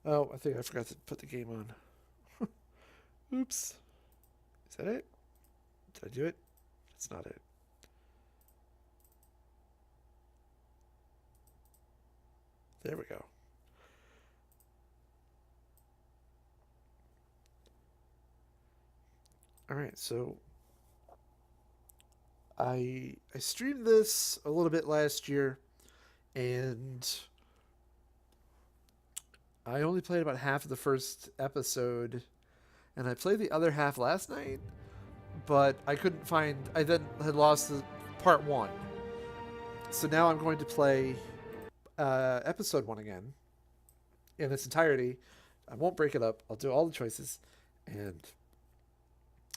Oh, I think I forgot to put the game on. Oops. Is that it? Did I do it? That's not it. There we go. All right, so I streamed this a little bit last year, and I only played about half of the first episode, and I played the other half last night, but I couldn't find. I then had lost the part one, so now I'm going to play episode one again in its entirety. I won't break it up. I'll do all the choices, and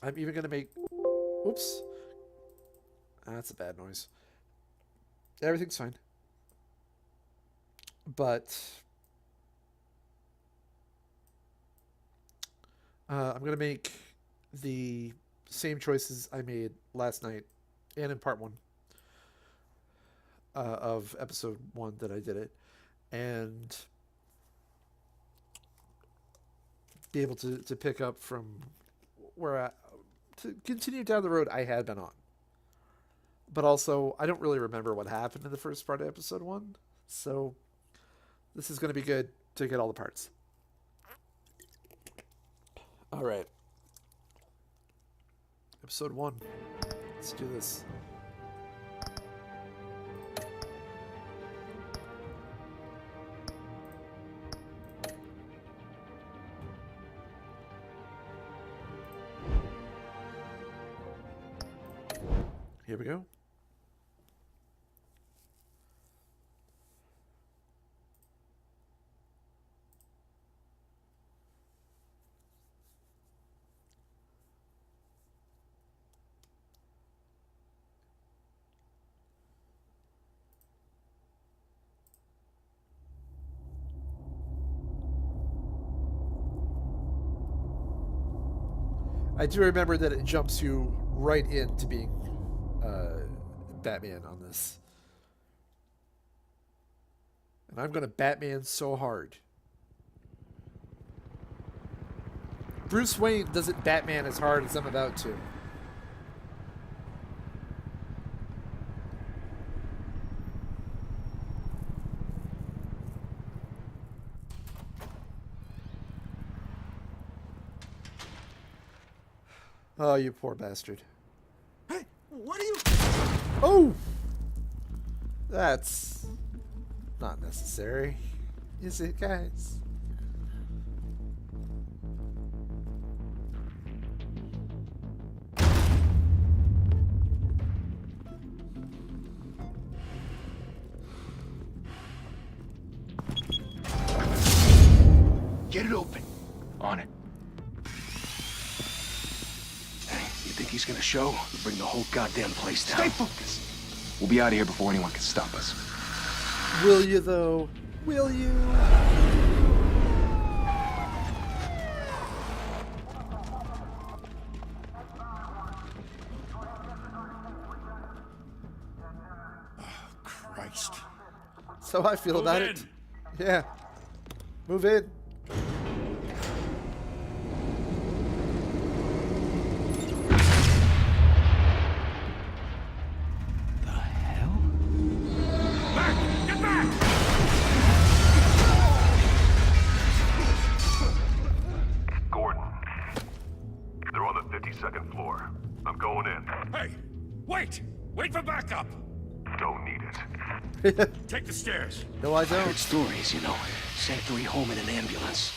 I'm even gonna make. Oops, that's a bad noise. Everything's fine, but I'm gonna make the same choices I made last night and in part one of episode one that I did it, and be able to pick up from where to continue down the road I had been on. But also, I don't really remember what happened in the first part of episode one, so this is going to be good to get all the parts. All right. Episode one. Let's do this. Here we go. I do remember that it jumps you right into being Batman on this. And I'm going to Batman so hard. Bruce Wayne doesn't Batman as hard as I'm about to. Oh, you poor bastard. Hey, what are you... Oh! That's not necessary. Is it, guys? Get it open. On it. Hey, you think he's gonna show? Bring the whole goddamn place down. Stay focused. We'll be out of here before anyone can stop us. Will you, though? Will you? Oh, Christ. So I feel about it. Yeah. Move in. The hell? Back! Get back! Gordon. They're on the 52nd floor. I'm going in. Hey! Wait! Wait for backup! Don't need it. Take the stairs. No, I I heard don't. stories, you know. Sent 3 home in an ambulance.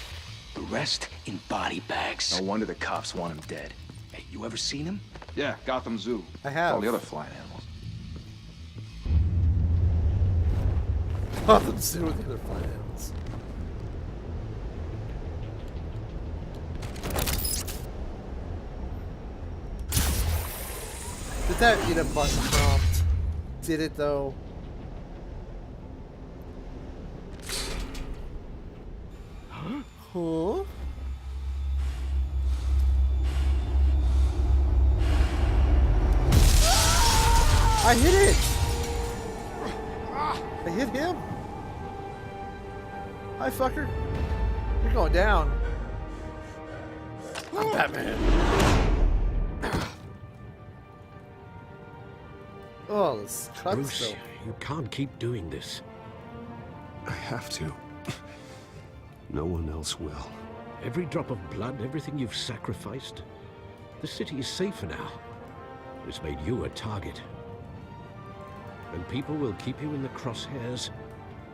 The rest in body bags. No wonder the cops want him dead. Hey, you ever seen him? Yeah, Gotham Zoo. I have. All the other flying animals. Gotham City with the other flying animals. Did that eat a button prompt? Did it though? Huh? I hit it! I hit him! Hi, fucker. You're going down. I'm Batman. Oh, this cuts Bruce, though. you can't keep doing this. I have to. No one else will. Every drop of blood, everything you've sacrificed. The city is safer now. It's made you a target. And people will keep you in the crosshairs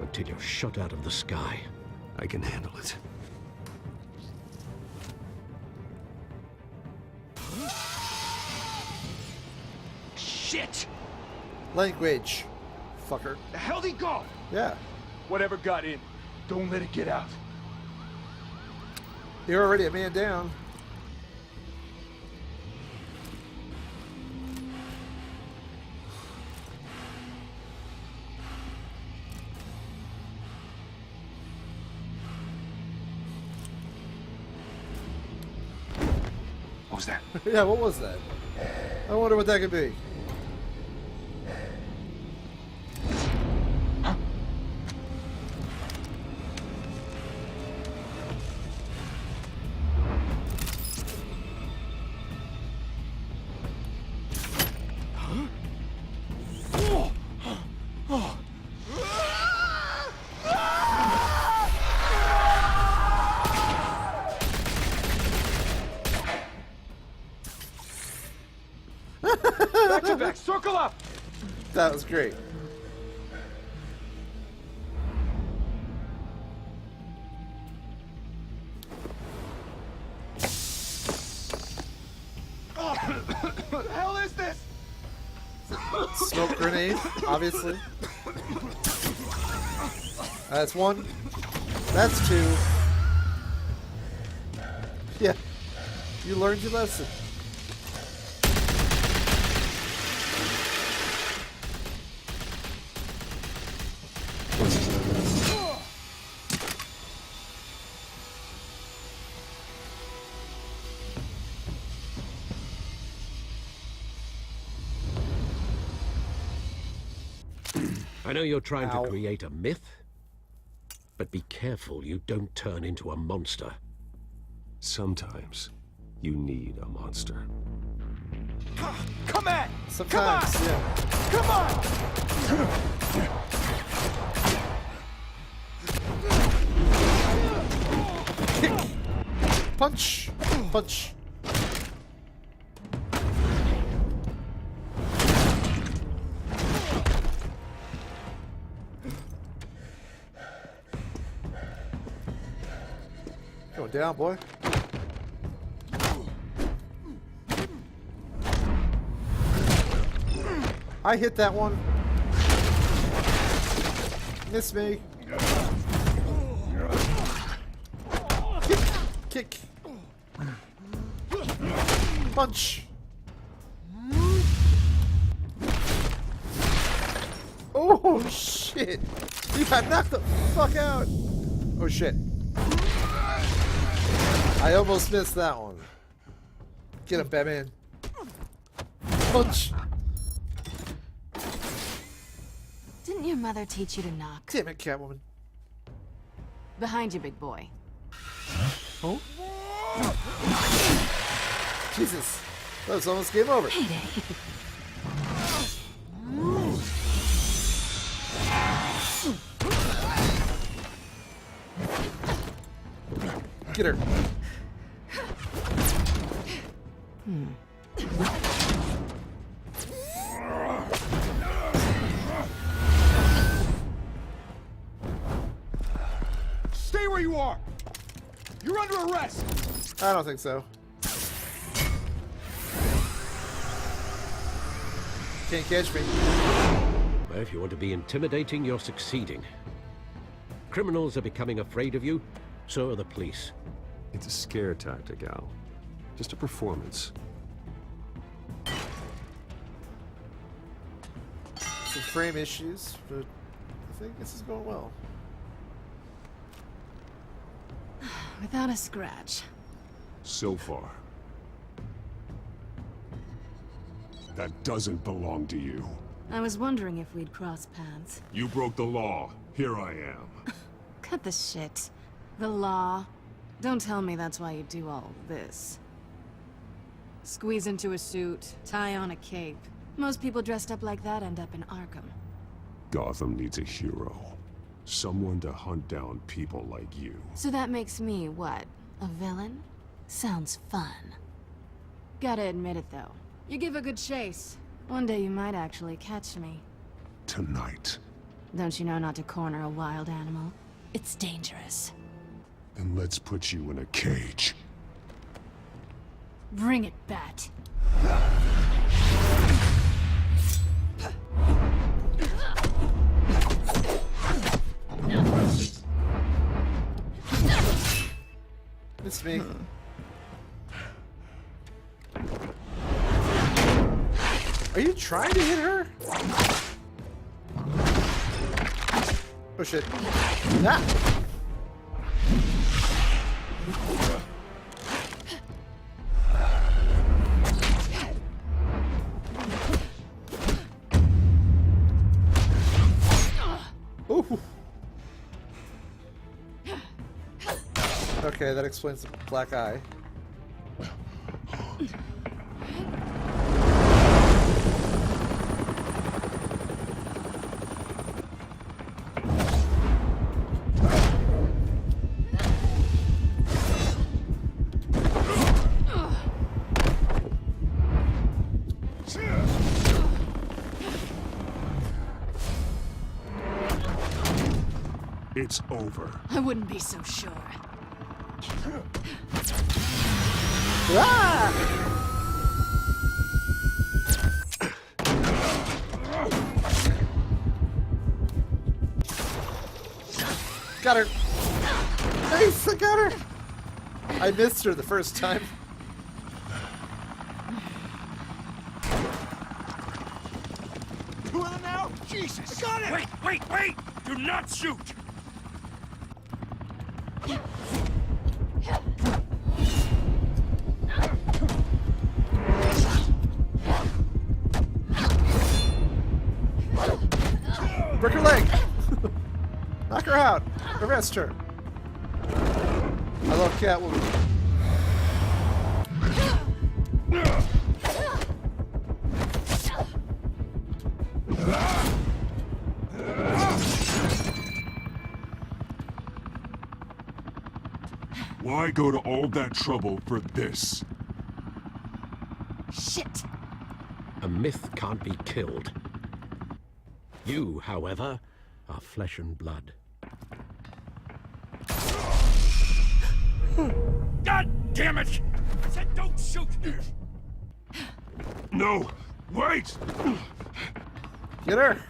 until you're shot out of the sky. I can handle it. Shit! Language. Fucker. The hell'd he go? Yeah. Whatever got in, don't let it get out. You're already a man down. What was that? Yeah, what was that? I wonder what that could be. Back to back, circle up! That was great. What the hell is this? Smoke grenade, obviously. That's one. That's two. Yeah. You learned your lesson. I know you're trying Ow. to create a myth, but be careful you don't turn into a monster. Sometimes you need a monster. Come at! Sometimes, Come on! yeah. Come on! Kick. Punch. Punch. Going down, boy. I hit that one. Miss me. Kick. Punch. Oh shit! You got knocked the fuck out. Oh shit! I almost missed that one. Get him, Batman. Punch. Didn't your mother teach you to knock? Damn it, Catwoman. Behind you, big boy. Oh? Jesus. That was almost game over. Payday. Get her. Stay where you are! You're under arrest! I don't think so. Can't catch me. Well, if you want to be intimidating, you're succeeding. Criminals are becoming afraid of you, so are the police. It's a scare tactic, Al. Just a performance. Some frame issues, but I think this is going well. Without a scratch. So far. That doesn't belong to you. I was wondering if we'd cross paths. You broke the law. Here I am. Cut the shit. The law. Don't tell me that's why you do all this. Squeeze into a suit, tie on a cape. Most people dressed up like that end up in Arkham. Gotham needs a hero. Someone to hunt down people like you. So that makes me, what, a villain? Sounds fun. Gotta admit it, though. You give a good chase. One day you might actually catch me. Tonight. Don't you know not to corner a wild animal? It's dangerous. Then let's put you in a cage. Bring it, Bat. It's me. Are you trying to hit her? Oh shit. Ah! Ooh. Okay, that explains the black eye. It's over. I wouldn't be so sure. Ah! Got her. Nice, I got her. I missed her the first time. Two of them now? Jesus! I got it! Wait! Do not shoot! Break her leg. Knock her out. Arrest her. I love Catwoman. Why go to all that trouble for this? Shit! A myth can't be killed. You, however, are flesh and blood. God damn it! I said don't shoot! No! Wait! Get her.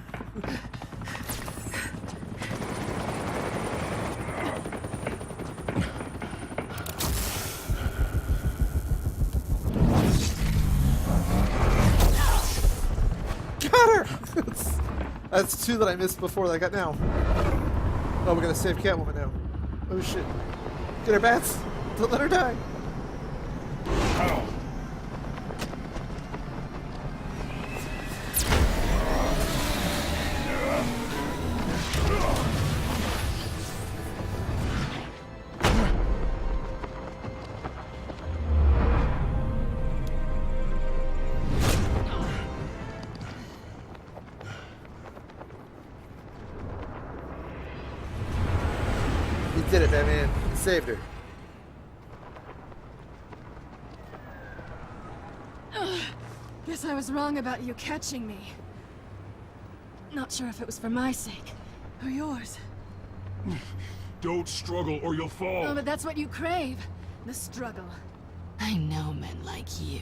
Got her. That's two that I missed before that I got now. Oh, we're gonna save Catwoman now. Oh shit. Get her, Bats. Don't let her die. You did it, Batman. You saved her. Guess I was wrong about you catching me. Not sure if it was for my sake or yours. Don't struggle or you'll fall. Oh, but that's what you crave. The struggle. I know men like you.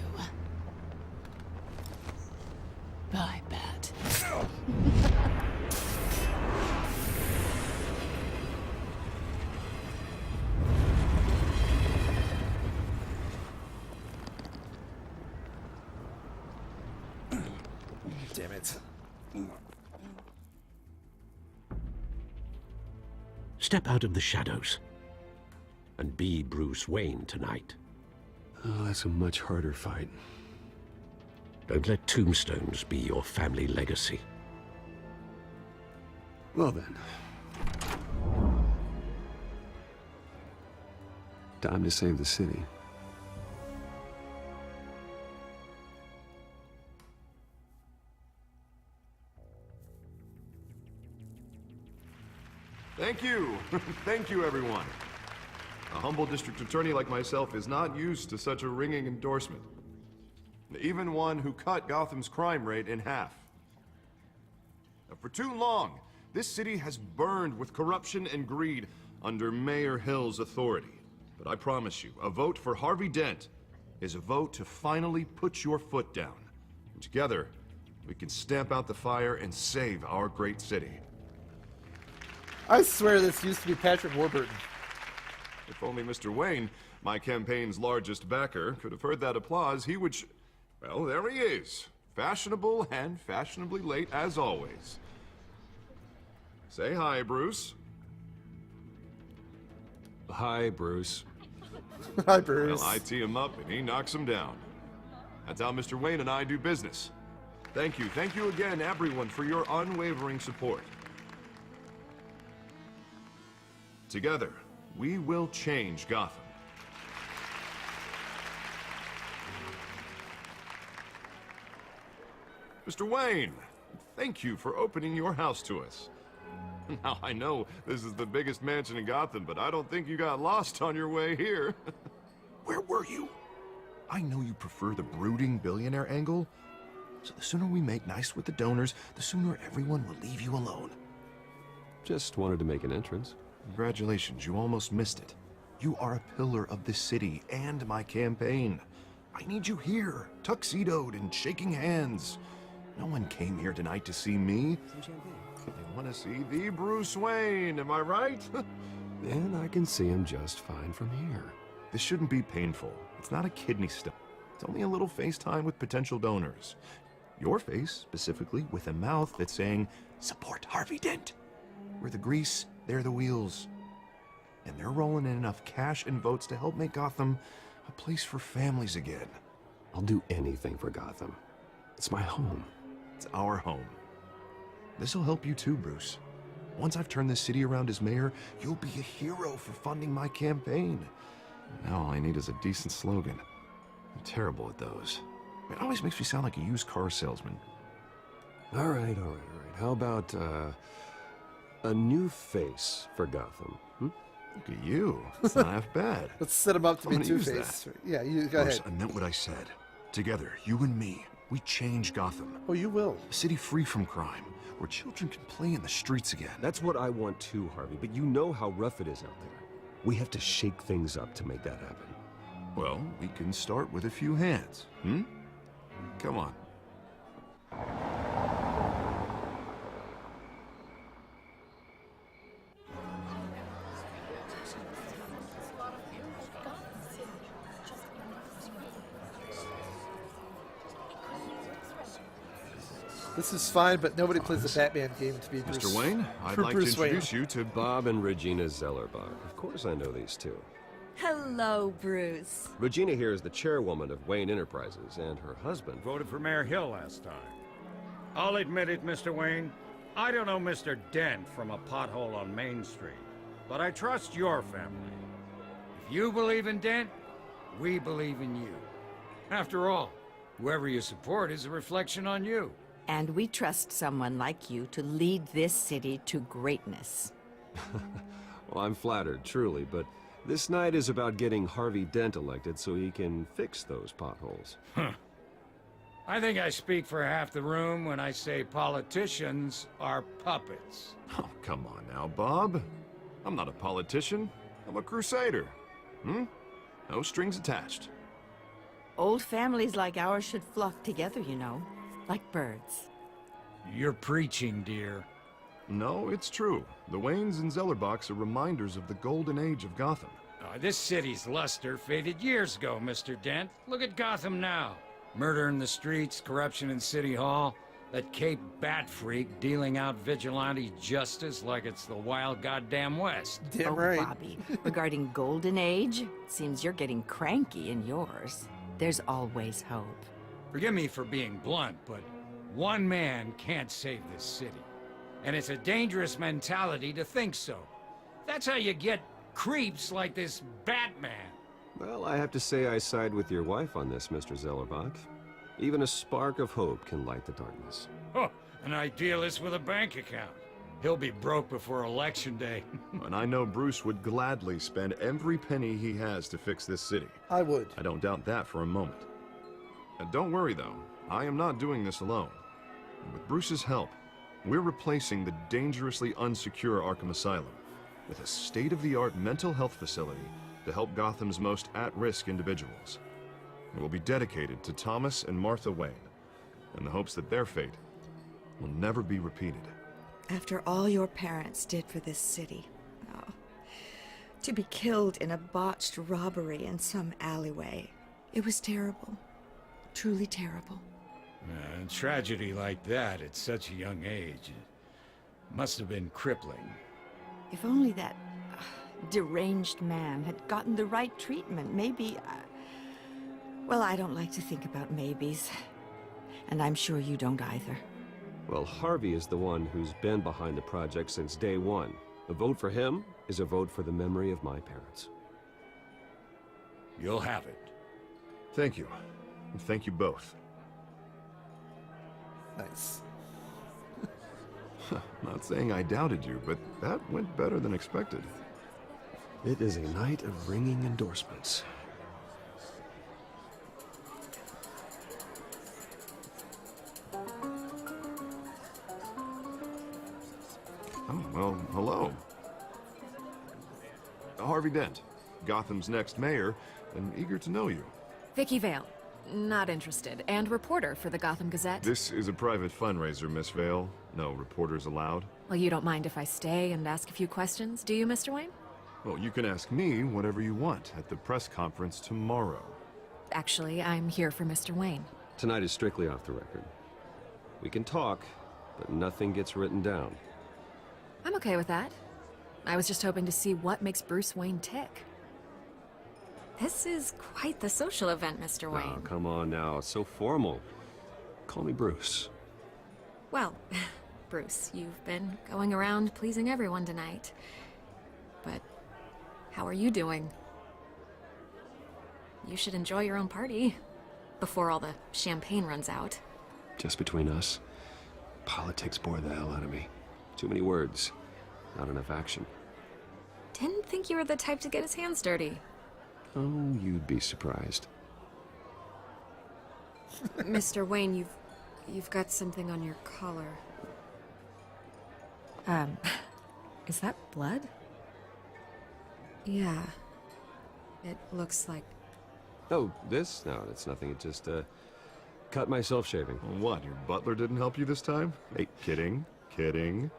Bye, Bat. Damn it. Step out of the shadows and be Bruce Wayne tonight. Oh, that's a much harder fight. Don't let tombstones be your family legacy. Well then. Time to save the city. Thank you. Thank you, everyone. A humble district attorney like myself is not used to such a ringing endorsement. Even one who cut Gotham's crime rate in half. Now, for too long, this city has burned with corruption and greed under Mayor Hill's authority. But I promise you, a vote for Harvey Dent is a vote to finally put your foot down. And together, we can stamp out the fire and save our great city. I swear this used to be Patrick Warburton. If only Mr. Wayne, my campaign's largest backer, could have heard that applause, he would well, there he is. Fashionable and fashionably late as always. Say hi, Bruce. Hi, Bruce. Hi, Bruce. Well, I tee him up and he knocks him down. That's how Mr. Wayne and I do business. Thank you again, everyone, for your unwavering support. Together, we will change Gotham. Mr. Wayne, thank you for opening your house to us. Now, I know this is the biggest mansion in Gotham, but I don't think you got lost on your way here. Where were you? I know you prefer the brooding billionaire angle, so the sooner we make nice with the donors, the sooner everyone will leave you alone. Just wanted to make an entrance. Congratulations, you almost missed it. You are a pillar of this city and my campaign. I need you here, tuxedoed and shaking hands. No one came here tonight to see me. They want to see the Bruce Wayne, am I right? And I can see him just fine from here. This shouldn't be painful. It's not a kidney stone. It's only a little FaceTime with potential donors. Your face, specifically, with a mouth that's saying, support Harvey Dent. We're the grease, they're the wheels. And they're rolling in enough cash and votes to help make Gotham a place for families again. I'll do anything for Gotham. It's my home. It's our home. This'll help you too, Bruce. Once I've turned this city around as mayor, you'll be a hero for funding my campaign. Now all I need is a decent slogan. I'm terrible at those. It always makes me sound like a used car salesman. All right. How about, a new face for Gotham? Look at you. It's not half bad. Let's set him up to I'm be gonna use Two-Face. that. Yeah, you go Bruce, ahead. I meant what I said. Together, you and me, we change Gotham. Oh, you will. A city free from crime, where children can play in the streets again. That's what I want too, Harvey, but you know how rough it is out there. We have to shake things up to make that happen. Well, we can start with a few hands, Come on. This is fine, but nobody plays the Batman game to be Bruce. Mr. Wayne, I'd for like Bruce to Wayne. introduce you to Bob and Regina Zellerbach. Of course I know these two. Hello, Bruce. Regina here is the chairwoman of Wayne Enterprises, and her husband... Voted for Mayor Hill last time. I'll admit it, Mr. Wayne. I don't know Mr. Dent from a pothole on Main Street, but I trust your family. If you believe in Dent, we believe in you. After all, whoever you support is a reflection on you. And we trust someone like you to lead this city to greatness. Well, I'm flattered, truly, but this night is about getting Harvey Dent elected so he can fix those potholes. I think I speak for half the room when I say politicians are puppets. Oh, come on now, Bob. I'm not a politician. I'm a crusader. No strings attached. Old families like ours should flock together, you know, like birds. You're preaching, dear. No, it's true. The Waynes and Zellerbachs are reminders of the golden age of Gotham. This city's luster faded years ago, Mr. Dent. Look at Gotham now. Murder in the streets, corruption in City Hall, that Cape Bat freak dealing out vigilante justice like it's the wild goddamn West. Damn right. Bobby, regarding Golden Age, seems you're getting cranky in yours. There's always hope. Forgive me for being blunt, but one man can't save this city. And it's a dangerous mentality to think so. That's how you get creeps like this Batman. Well, I have to say I side with your wife on this, Mr. Zellerbach. Even a spark of hope can light the darkness. Oh, an idealist with a bank account. He'll be broke before Election Day. And I know Bruce would gladly spend every penny he has to fix this city. I would. I don't doubt that for a moment. And don't worry, though. I am not doing this alone. With Bruce's help, we're replacing the dangerously unsecure Arkham Asylum with a state-of-the-art mental health facility to help Gotham's most at-risk individuals. It will be dedicated to Thomas and Martha Wayne, in the hopes that their fate will never be repeated. After all your parents did for this city, oh, to be killed in a botched robbery in some alleyway, it was terrible. Truly terrible. Tragedy like that at such a young age must have been crippling. If only that deranged man had gotten the right treatment, maybe... well, I don't like to think about maybes. And I'm sure you don't either. Well, Harvey is the one who's been behind the project since day one. A vote for him is a vote for the memory of my parents. You'll have it. Thank you. And thank you both. Nice. Not saying I doubted you, but that went better than expected. It is a night of ringing endorsements. Oh, well, hello. Harvey Dent, Gotham's next mayor, and eager to know you. Vicky Vale. Not interested. And reporter for the Gotham Gazette. This is a private fundraiser, Miss Vale. No reporters allowed. Well, you don't mind if I stay and ask a few questions, do you, Mr. Wayne? Well, you can ask me whatever you want at the press conference tomorrow. Actually, I'm here for Mr. Wayne. Tonight is strictly off the record. We can talk, but nothing gets written down. I'm okay with that. I was just hoping to see what makes Bruce Wayne tick. This is quite the social event, Mr. Wayne. Oh, come on now. It's so formal. Call me Bruce. Well, Bruce, you've been going around pleasing everyone tonight. But how are you doing? You should enjoy your own party before all the champagne runs out. Just between us, politics bore the hell out of me. Too many words, not enough action. Didn't think you were the type to get his hands dirty. Oh, you'd be surprised. Mr. Wayne, you've got something on your collar. Is that blood? Yeah. It looks like... Oh, this? No, it's nothing. It just, cut myself shaving. What, your butler didn't help you this time? Hey, kidding. Kidding.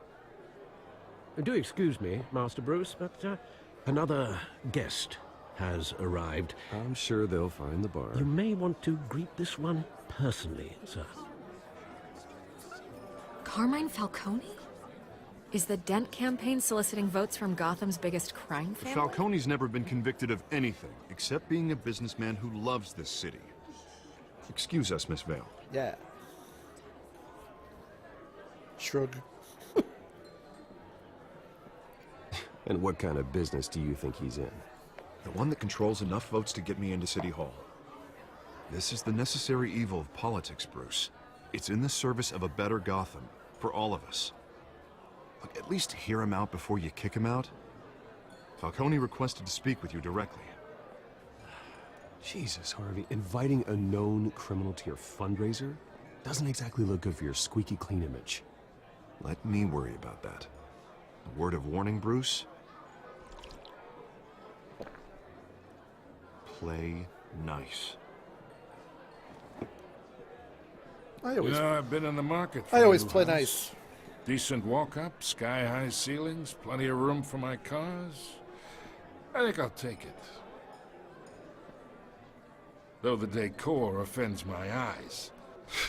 Do excuse me, Master Bruce, but another guest has arrived. I'm sure they'll find the bar. You may want to greet this one personally, sir. Carmine Falcone? Is the Dent campaign soliciting votes from Gotham's biggest crime family? Falcone's never been convicted of anything except being a businessman who loves this city. Excuse us, Miss Vale. Yeah. Shrug. And what kind of business do you think he's in? The one that controls enough votes to get me into City Hall. This is the necessary evil of politics, Bruce. It's in the service of a better Gotham, for all of us. Look, at least hear him out before you kick him out. Falcone requested to speak with you directly. Jesus, Harvey, inviting a known criminal to your fundraiser doesn't exactly look good for your squeaky clean image. Let me worry about that. A word of warning, Bruce. Play nice. I've been in the market for I always a new play house. nice. Decent walk-up, sky-high ceilings, plenty of room for my cars. I think I'll take it. Though the decor offends my eyes.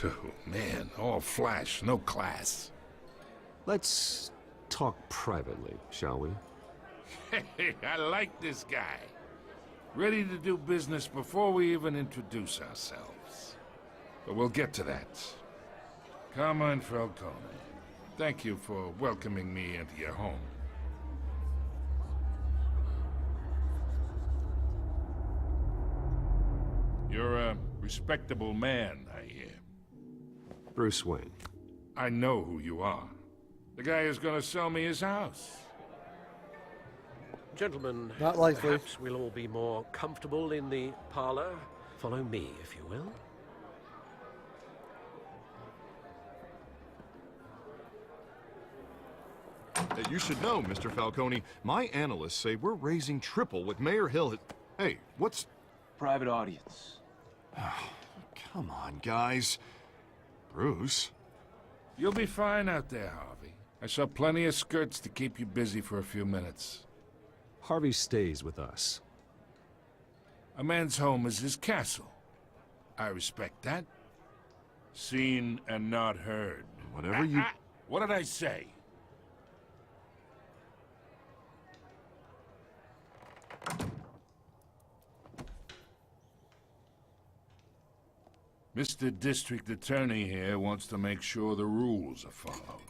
Oh, man, all flash, no class. Let's talk privately, shall we? Hey, I like this guy. Ready to do business before we even introduce ourselves. But we'll get to that. Carmine Falcone, thank you for welcoming me into your home. Respectable man, I hear. Bruce Wayne. I know who you are. The guy who's gonna sell me his house. Gentlemen, Not likely. perhaps we'll all be more comfortable in the parlor. Follow me, if you will. You should know, Mr. Falcone, my analysts say we're raising triple with Mayor Hill. Hey, what's... Private audience. Come on, guys. Bruce? You'll be fine out there, Harvey. I saw plenty of skirts to keep you busy for a few minutes. Harvey stays with us. A man's home is his castle. I respect that. Seen and not heard. Whatever you... What did I say? Mr. District Attorney here wants to make sure the rules are followed.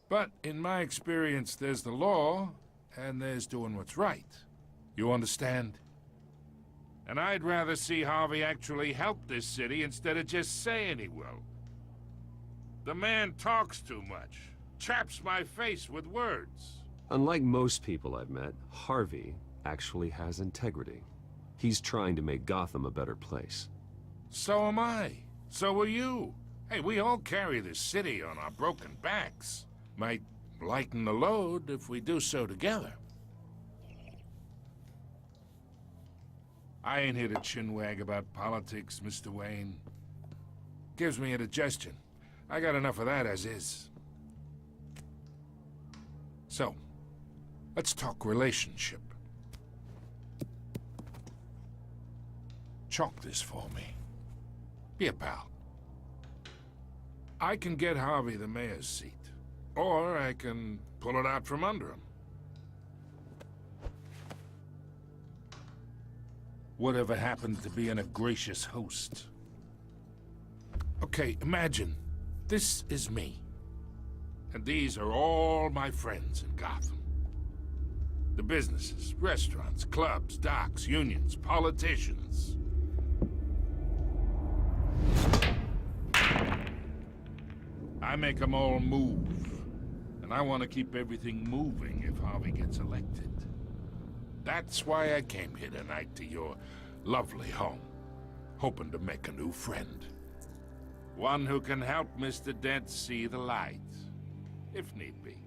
But in my experience, there's the law, and there's doing what's right. You understand? And I'd rather see Harvey actually help this city instead of just saying he will. The man talks too much, chaps my face with words. Unlike most people I've met, Harvey actually has integrity. He's trying to make Gotham a better place. So am I. So are you. Hey, we all carry this city on our broken backs. Might lighten the load if we do so together. I ain't here to chinwag about politics, Mr. Wayne. Gives me indigestion. I got enough of that as is. So, let's talk relationship. Chalk this for me. Be a pal. I can get Harvey the mayor's seat, or I can pull it out from under him. Whatever happened to being a gracious host? Okay, imagine, this is me. And these are all my friends in Gotham. The businesses, restaurants, clubs, docks, unions, politicians. I make them all move. And I want to keep everything moving if Harvey gets elected. That's why I came here tonight to your lovely home, hoping to make a new friend. One who can help Mr. Dent see the light, if need be.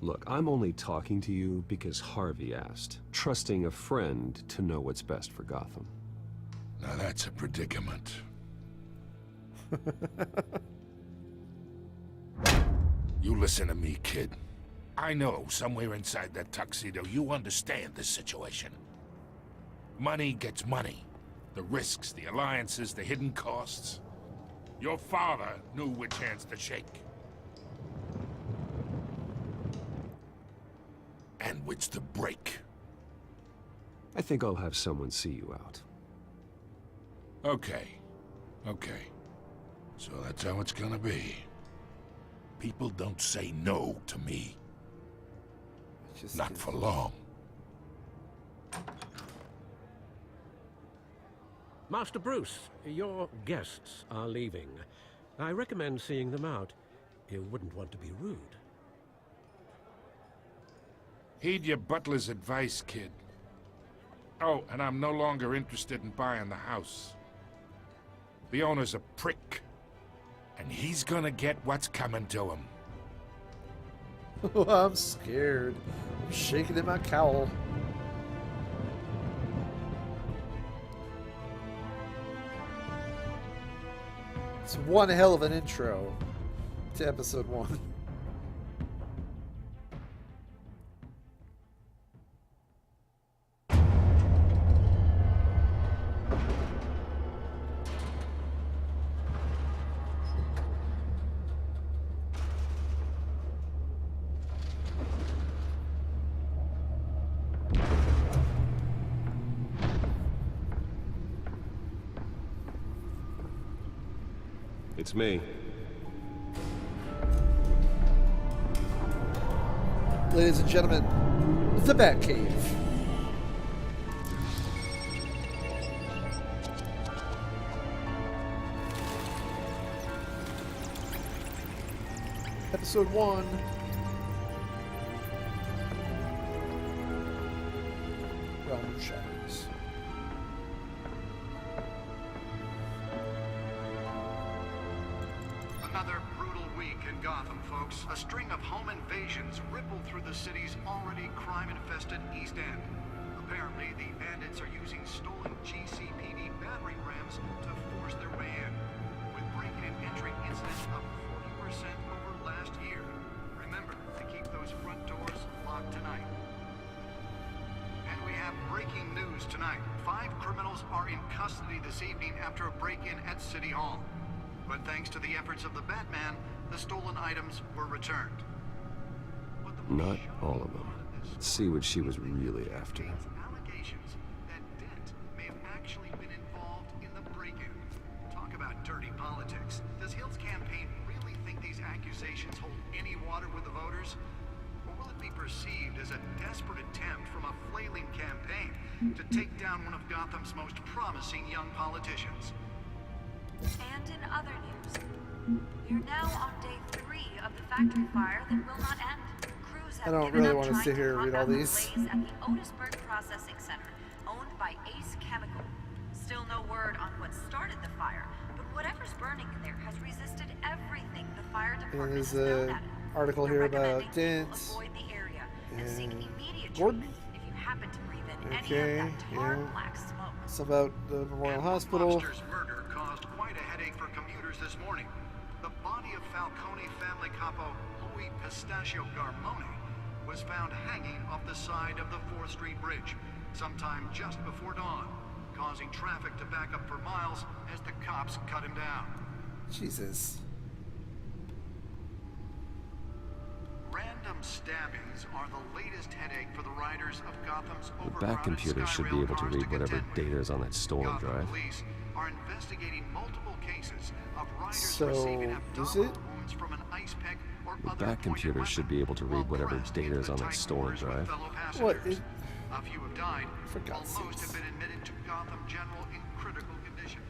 Look, I'm only talking to you because Harvey asked, trusting a friend to know what's best for Gotham. Now that's a predicament. You listen to me, kid. I know somewhere inside that tuxedo you understand this situation. Money gets money. The risks, the alliances, the hidden costs. Your father knew which hands to shake. And which to break. I think I'll have someone see you out. Okay. Okay. So that's how it's gonna be. People don't say no to me. Not for long. Master Bruce, your guests are leaving. I recommend seeing them out. You wouldn't want to be rude. Heed your butler's advice, kid. Oh, and I'm no longer interested in buying the house. The owner's a prick. And he's gonna get what's coming to him. I'm scared. I'm shaking in my cowl. It's one hell of an intro to episode 1. It's me. Ladies and gentlemen, the Batcave. Episode 1. Realm of Shadows. Another brutal week in Gotham, folks. A string of home invasions rippled through the city's already crime-infested East End. Apparently, the bandits are using stolen GCPD battering rams to force their way in, with breaking and entering incidents up 40% over last year. Remember to keep those front doors locked tonight. And we have breaking news tonight. 5 criminals are in custody this evening after a break-in at City Hall. But thanks to the efforts of the Batman, the stolen items were returned. Not all of them. Let's see what she was really after. Allegations that Dent may have actually been involved in the break-in. Talk about dirty politics. Does Hill's campaign really think these accusations hold any water with the voters? Or will it be perceived as a desperate attempt from a flailing campaign to take down one of Gotham's most promising young politicians? And in other news, we're now on day 3 of the factory fire that will not end. Crews have I don't given really up want to trying sit here and read all combat the these. blaze at the Otisburg Processing Center, owned by Ace Chemical. Still no word on what started the fire, but whatever's burning in there has resisted everything the fire And department there's has thrown an at it. article They're here about recommending people Dent. avoid the area and seek And immediate Gordon? treatment if you happen to breathe in Okay, any of that tar yeah. black smoke. It's about the Memorial Hospital. Monster's murder caused quite a headache for commuters this morning. The body of Falcone family capo Louis Pistachio Garmone was found hanging off the side of the 4th Street Bridge sometime just before dawn, causing traffic to back up for miles as the cops cut him down. Jesus. Random stabbings are the latest headache for the riders of Gotham's The overcrowded back computer should be Skyrail able to cars read whatever contend with. data is on that stolen Gotham drive. police are investigating multiple cases of riders So, receiving is abdominal it? wounds from an ice pick or The other back pointed computer weapon should be able to read while whatever pressed data into is the on that tight stolen quarters with drive. fellow What? passengers. A few have died, For while God's most sakes. have been admitted to Gotham General in critical condition.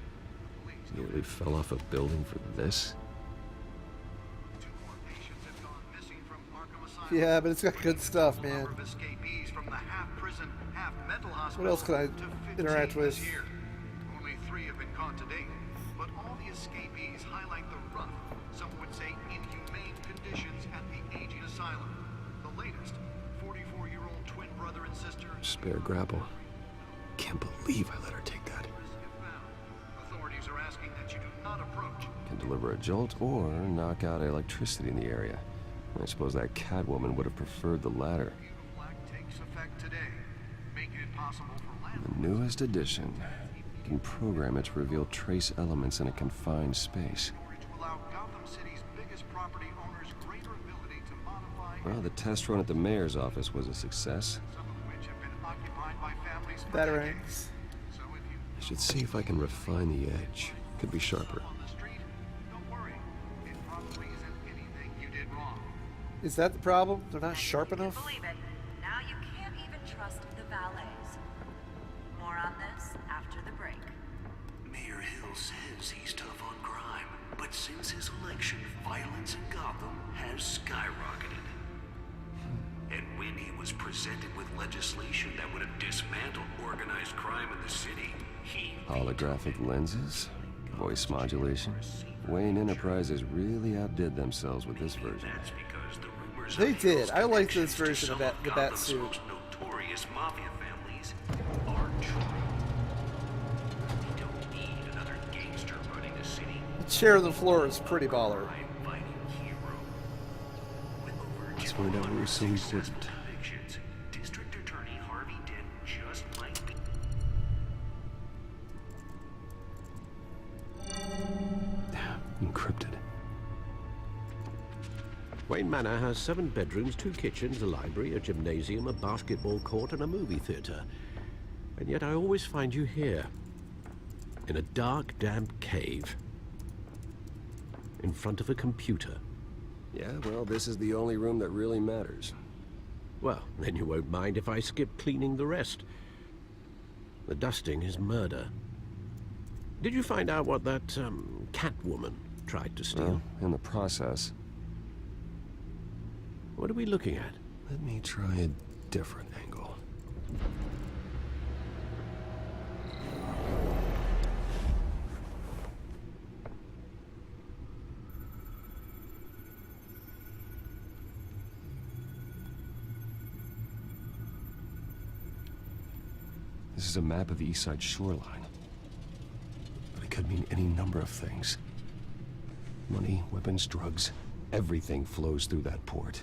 Police Nearly fell off a building for this? 2 more patients have gone missing from Arkham Asylum. Yeah, but it's got good stuff, man. Number of escapees from the half-prison, half-mental hospital. What else can I to 15 interact with? this year. Only 3 have been caught to date, but all the escapees highlight the rough, some would say inhumane conditions at the aging asylum. The latest, 44-year-old twin brother and sister. Spare grapple. Can't believe I let her take that. Authorities are asking that you do not approach. Can deliver a jolt or knock out electricity in the area. I suppose that Catwoman would have preferred the latter. Black takes effect today, making it possible for The newest edition. You can program it to reveal trace elements in a confined space. to allow Gotham City's biggest property owners greater ability to modify Well, the test run at the mayor's office was a success. some of which have been occupied by families for Batarangs. decades. So if you I should see if I can refine the edge. Could be sharper. on the street, don't worry. It probably isn't anything you did wrong. Is that the problem? They're not sharp enough? Believe it, now you can't even trust the valets. More on this after the break. Mayor Hill says he's tough on crime, but since his election, violence in Gotham has skyrocketed. And when he was presented with legislation that would have dismantled organized crime in the city, he Holographic lenses? Voice modulation? Wayne Enterprises really outdid themselves with this version. That's because the rumors They of did. Hill's I like connections this to version of some the bat Gotham's suit. most notorious mafia families are true. We don't need another gangster running the city. The chair on the floor is pretty baller. Crime-fighting hero. With over Let's find out what was so important. convictions, District Attorney Harvey Dent just might be. Encrypted. Wayne Manor has 7 bedrooms, 2 kitchens, a library, a gymnasium, a basketball court, and a movie theater. And yet I always find you here, in a dark, damp cave, in front of a computer. Yeah, well, this is the only room that really matters. Well, then you won't mind if I skip cleaning the rest. The dusting is murder. Did you find out what that, Catwoman tried to steal? Well, in the process. What are we looking at? Let me try a different angle. This is a map of the east side shoreline. But it could mean any number of things. Money, weapons, drugs, everything flows through that port.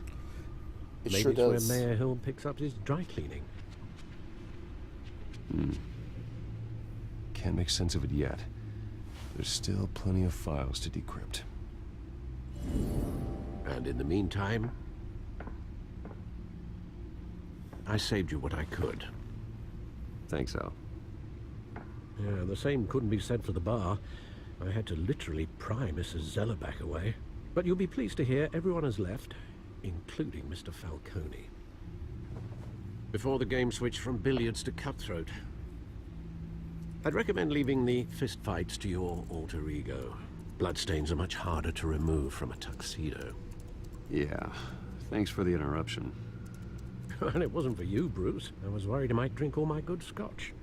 It Maybe sure it's does. where Mayor Hill picks up his dry cleaning. Can't make sense of it yet. There's still plenty of files to decrypt. And in the meantime, I saved you what I could. Thanks, Al. Yeah, the same couldn't be said for the bar. I had to literally pry Mrs. Zellerback away. But you'll be pleased to hear everyone has left, including Mr. Falcone. Before the game switched from billiards to cutthroat. I'd recommend leaving the fistfights to your alter ego. Bloodstains are much harder to remove from a tuxedo. Yeah, thanks for the interruption. And it wasn't for you, Bruce. I was worried I might drink all my good scotch.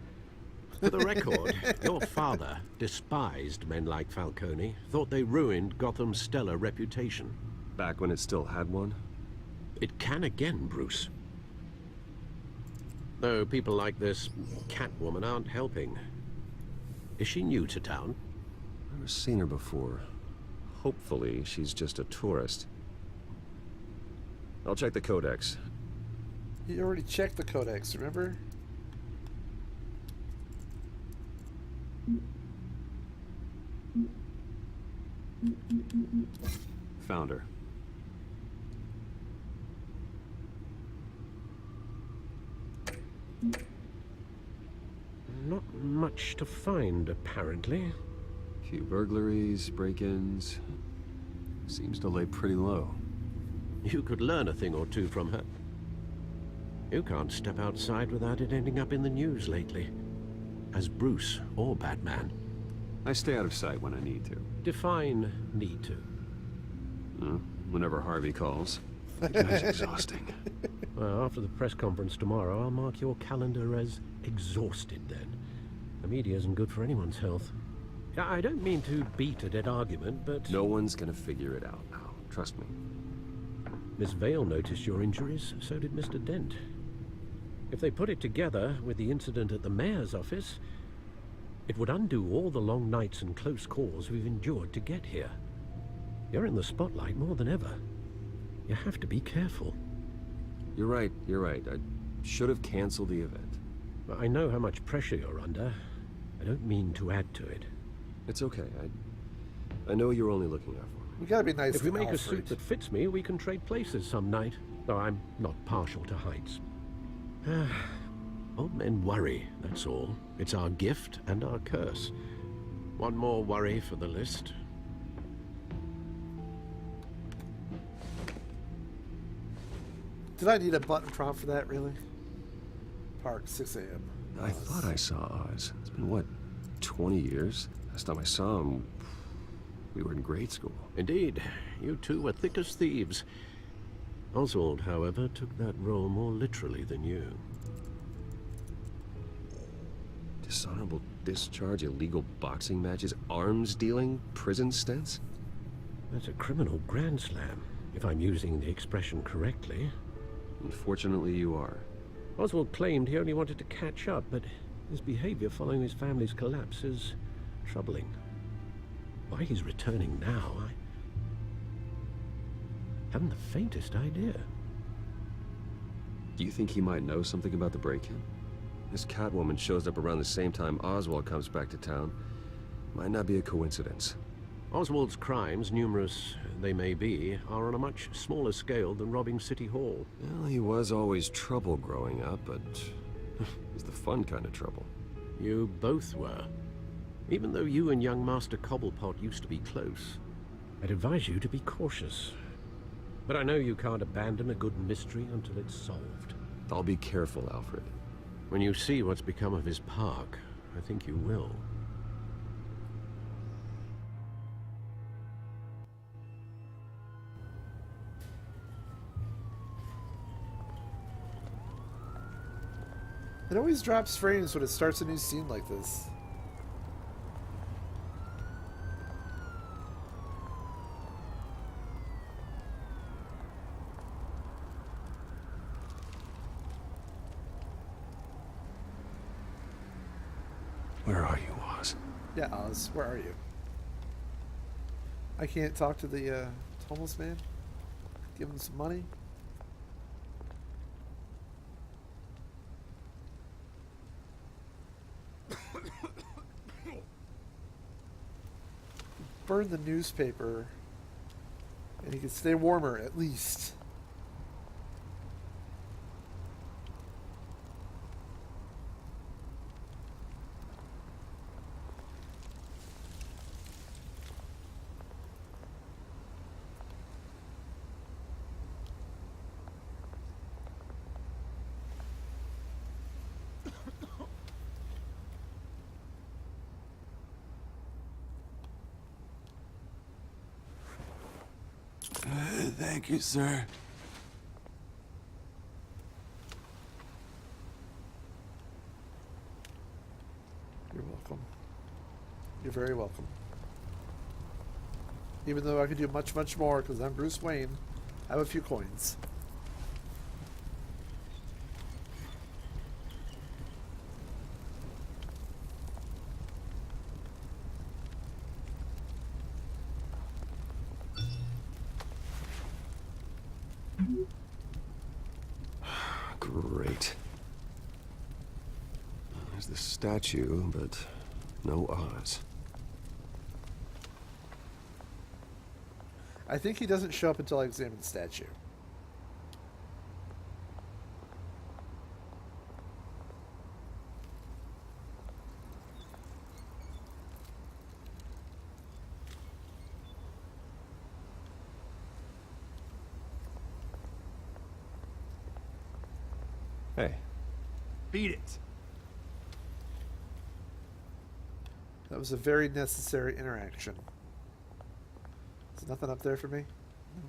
For the record, your father despised men like Falcone, thought they ruined Gotham's stellar reputation. Back when it still had one? It can again, Bruce. Though people like this Catwoman aren't helping. Is she new to town? Never seen her before. Hopefully, she's just a tourist. I'll check the codex. You already checked the codex, remember? Found her. Not much to find, apparently. Few burglaries, break-ins. Seems to lay pretty low. You could learn a thing or two from her. You can't step outside without it ending up in the news lately. As Bruce or Batman. I stay out of sight when I need to. Define need to. Whenever Harvey calls. The guy's exhausting. Well, after the press conference tomorrow, I'll mark your calendar as exhausted then. The media isn't good for anyone's health. I don't mean to beat a dead argument, but... No one's gonna figure it out now. Trust me. Miss Vale noticed your injuries, so did Mr. Dent. If they put it together with the incident at the mayor's office, it would undo all the long nights and close calls we've endured to get here. You're in the spotlight more than ever. You have to be careful. You're right. I should have canceled the event. I know how much pressure you're under. I don't mean to add to it. It's okay. I know you're only looking out for me. We gotta be nice If we to make Alfred. a suit that fits me, we can trade places some night. Though I'm not partial to heights. Old men worry, that's all. It's our gift and our curse. One more worry for the list. Did I need a button prompt for that, really? Park, 6 a.m. I thought I saw Oz. It's been, what, 20 years? Last time I saw him, we were in grade school. Indeed, you two were thick as thieves. Oswald, however, took that role more literally than you. Dishonorable discharge, illegal boxing matches, arms dealing, prison stints? That's a criminal grand slam, if I'm using the expression correctly. Unfortunately, you are. Oswald claimed he only wanted to catch up, but his behavior following his family's collapse is troubling. Why he's returning now, I haven't the faintest idea. Do you think he might know something about the break-in? This Catwoman shows up around the same time Oswald comes back to town. Might not be a coincidence. Oswald's crimes, numerous they may be, are on a much smaller scale than robbing City Hall. Well, he was always trouble growing up, but he's the fun kind of trouble. You both were. Even though you and young Master Cobblepot used to be close, I'd advise you to be cautious. But I know you can't abandon a good mystery until it's solved. I'll be careful, Alfred. When you see what's become of his park, I think you will. It always drops frames when it starts a new scene like this. Where are you, Oz? Yeah, Oz, where are you? I can't talk to the homeless man? Give him some money? Burn the newspaper and he can stay warmer at least. Thank you, sir. You're welcome. You're very welcome. Even though I could do much, much more because I'm Bruce Wayne, I have a few coins. Great. There's the statue, but no Oz. I think he doesn't show up until I examine the statue. Hey. Beat it. That was a very necessary interaction. There's nothing up there for me? No?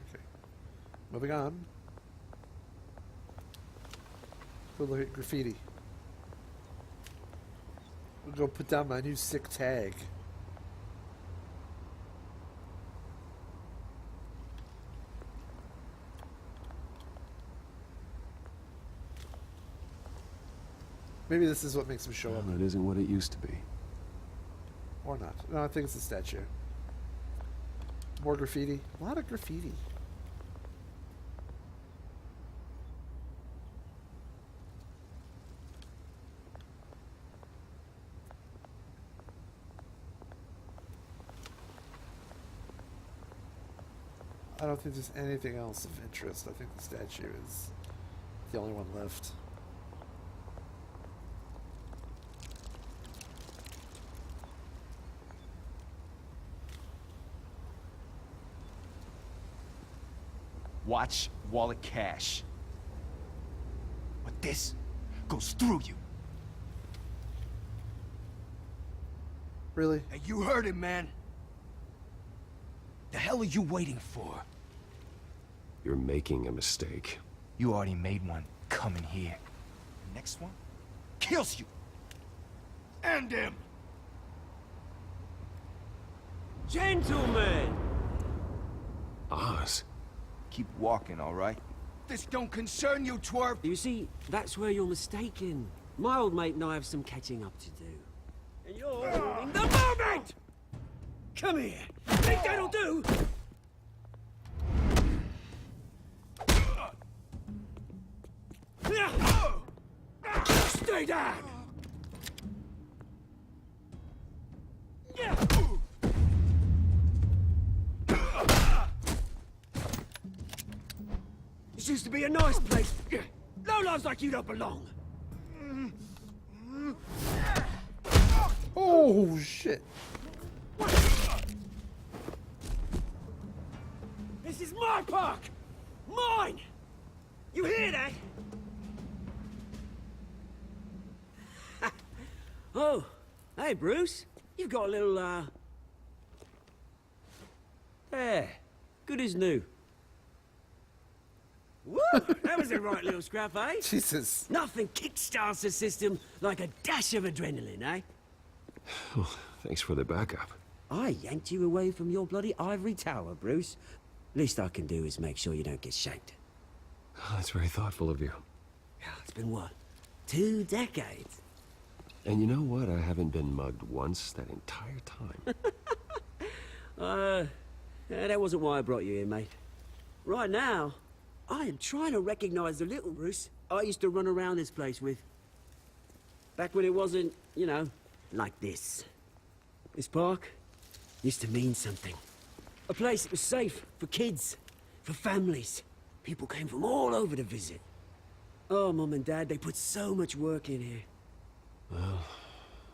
Okay. Moving on. Go look at graffiti. We'll go put down my new sick tag. Maybe this is what makes him show up. Well, it isn't what it used to be. Or not. No, I think it's a statue. More graffiti. A lot of graffiti. I don't think there's anything else of interest. I think the statue is the only one left. Watch wallet cash. But this goes through you. Really? Hey, you heard it, man. The hell are you waiting for? You're making a mistake. You already made one coming here. The next one kills you. And him. Gentlemen! Oz. Keep walking, all right? This don't concern you, twerp! You see, that's where you're mistaken. My old mate and I have some catching up to do. And you're ruining the moment! Come here! Think that'll do? Stay down! This used to be a nice place. Lowlifes like you don't belong. Oh, shit. This is my park! Mine! You hear that? Oh, hey, Bruce. You've got a little, There. Good as new. Woo! That was a right little scrap, eh? Jesus. Nothing kickstarts the system like a dash of adrenaline, eh? Oh, thanks for the backup. I yanked you away from your bloody ivory tower, Bruce. Least I can do is make sure you don't get shanked. Oh, that's very thoughtful of you. It's been what? 2 decades? And you know what? I haven't been mugged once that entire time. That wasn't why I brought you here, mate. Right now, I am trying to recognize the little Bruce I used to run around this place with. Back when it wasn't, you know, like this. This park used to mean something. A place that was safe for kids, for families. People came from all over to visit. Oh, Mum and Dad, they put so much work in here. Well,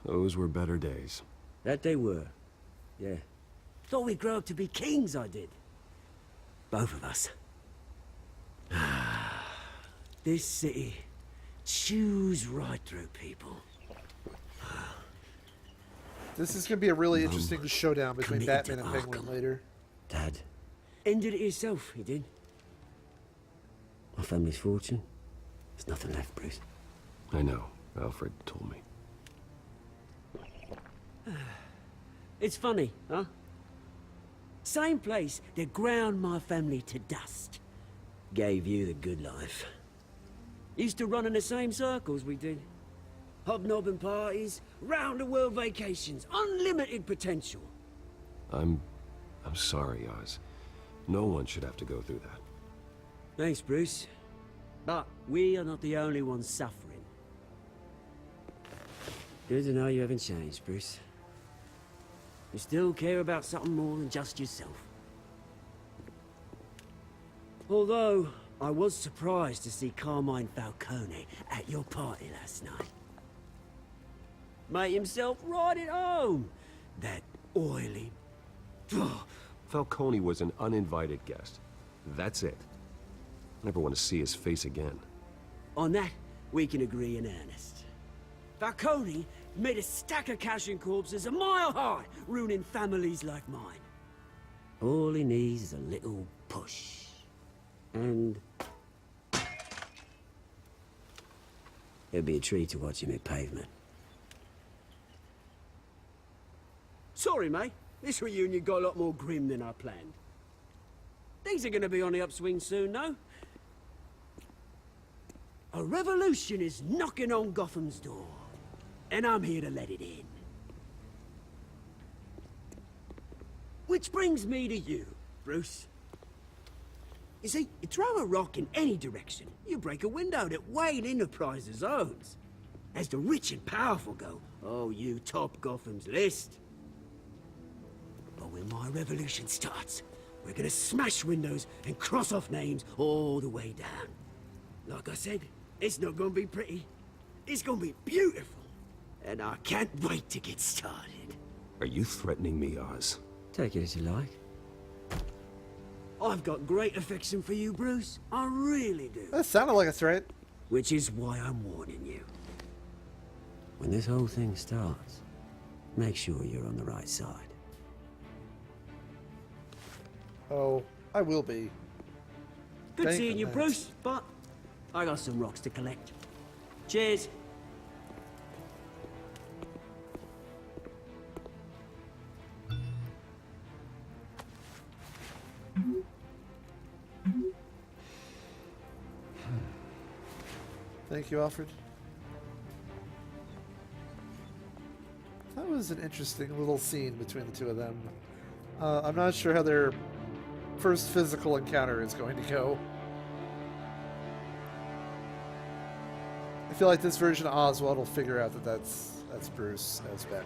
those were better days. That they were. Yeah. Thought we'd grow up to be kings, I did. Both of us. This city chews right through people. This is going to be a really interesting showdown between committed Batman to and Penguin Arkham. later. Dad ended it himself, he did. My family's fortune. There's nothing left, Bruce. I know. Alfred told me. It's funny, huh? Same place that ground my family to dust. Gave you the good life. Used to run in the same circles we did. Hobnobbing parties, round-the-world vacations, unlimited potential. I'm sorry, Oz. No one should have to go through that. Thanks, Bruce. But we are not the only ones suffering. Good to know you haven't changed, Bruce. You still care about something more than just yourself. Although, I was surprised to see Carmine Falcone at your party last night. Made himself right at home. That oily... Falcone was an uninvited guest. That's it. Never want to see his face again. On that, we can agree in earnest. Falcone made a stack of cash and corpses a mile high, ruining families like mine. All he needs is a little push. And... it'd be a treat to watch him hit pavement. Sorry, mate. This reunion got a lot more grim than I planned. Things are gonna be on the upswing soon, no? A revolution is knocking on Gotham's door. And I'm here to let it in. Which brings me to you, Bruce. You see, you throw a rock in any direction, you break a window that Wayne Enterprises owns. As the rich and powerful go, oh, you top Gotham's list. But when my revolution starts, we're gonna smash windows and cross off names all the way down. Like I said, it's not gonna be pretty. It's gonna be beautiful. And I can't wait to get started. Are you threatening me, Oz? Take it as you like. I've got great affection for you, Bruce. I really do. That sounded like a threat. Which is why I'm warning you. When this whole thing starts, make sure you're on the right side. Oh, I will be. Good Thank seeing you, goodness. Bruce, but I got some rocks to collect. Cheers. Thank you, Alfred. That was an interesting little scene between the two of them. I'm not sure how their first physical encounter is going to go. I feel like this version of Oswald will figure out that that's Bruce as Batman.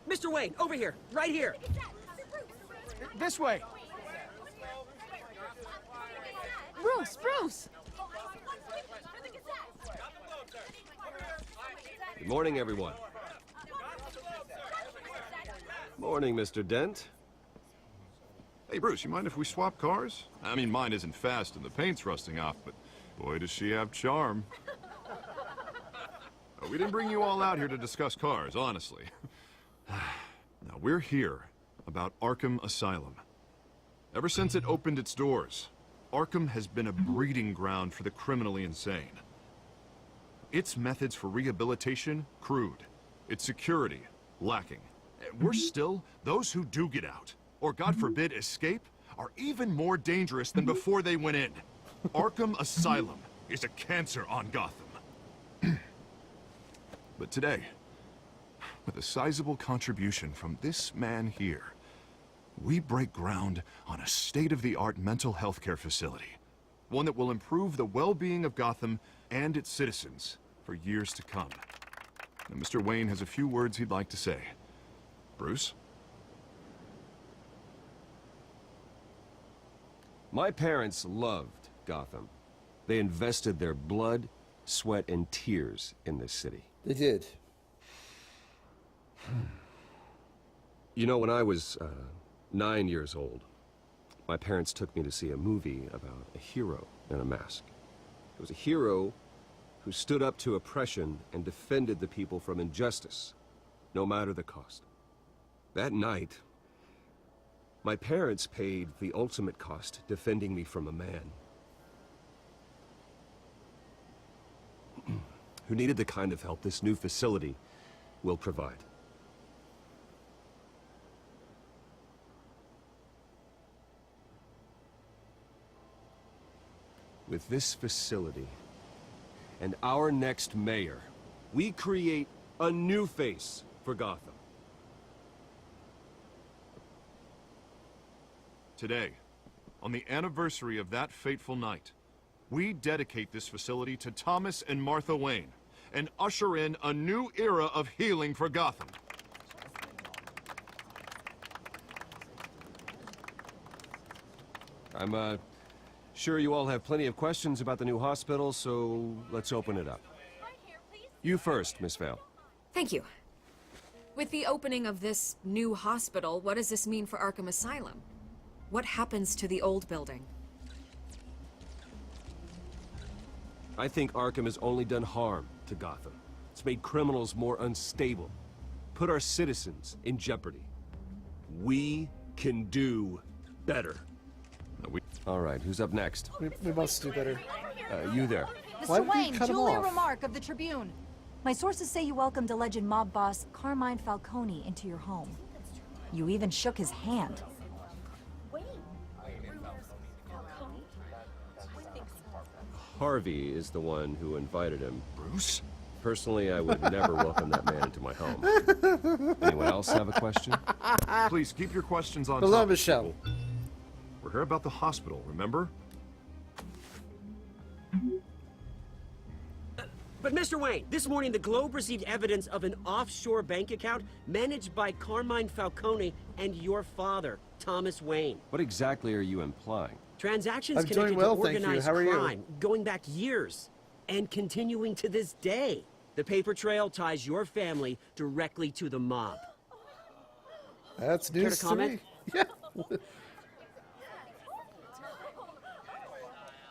Mr. Wayne, over here, right here. This way. Bruce! Good morning, everyone. Morning, Mr. Dent. Hey, Bruce, you mind if we swap cars? I mean, mine isn't fast and the paint's rusting off, but Boy, does she have charm. We didn't bring you all out here to discuss cars, honestly. Now, we're here about Arkham Asylum. Ever since it opened its doors, Arkham has been a breeding ground for the criminally insane. Its methods for rehabilitation, crude. Its security, lacking. Worse still, those who do get out, or God forbid escape, are even more dangerous than before they went in. Arkham Asylum is a cancer on Gotham. But today, with a sizable contribution from this man here, we break ground on a state-of-the-art mental health care facility. One that will improve the well-being of Gotham and its citizens for years to come. Now, Mr. Wayne has a few words he'd like to say. Bruce? My parents loved Gotham. They invested their blood, sweat, and tears in this city. They did. You know, when I was 9 years old, my parents took me to see a movie about a hero in a mask. It was a hero who stood up to oppression and defended the people from injustice, no matter the cost. That night, my parents paid the ultimate cost defending me from a man who needed the kind of help this new facility will provide. With this facility and our next mayor, we create a new face for Gotham. Today, on the anniversary of that fateful night, we dedicate this facility to Thomas and Martha Wayne and usher in a new era of healing for Gotham. I'm sure you all have plenty of questions about the new hospital, so let's open it up. You first, Miss Vale. Thank you. With the opening of this new hospital, what does this mean for Arkham Asylum? What happens to the old building? I think Arkham has only done harm to Gotham. It's made criminals more unstable, put our citizens in jeopardy. We can do better. All right, who's up next? We must do better. You there. Why Mr. did you Wayne, cut him Julia off? Remark of the Tribune. My sources say you welcomed alleged mob boss Carmine Falcone into your home. You even shook his hand. Harvey is the one who invited him. Bruce? Personally, I would never welcome that man into my home. Anyone else have a question? Please, keep your questions on Hello, top. Michelle. We're here about the hospital, remember? But Mr. Wayne, this morning the Globe received evidence of an offshore bank account managed by Carmine Falcone and your father, Thomas Wayne. What exactly are you implying? Transactions I'm connected doing well, to thank you. organized How are you? crime going back years and continuing to this day. The paper trail ties your family directly to the mob. That's Care to news to comment? me. Yeah.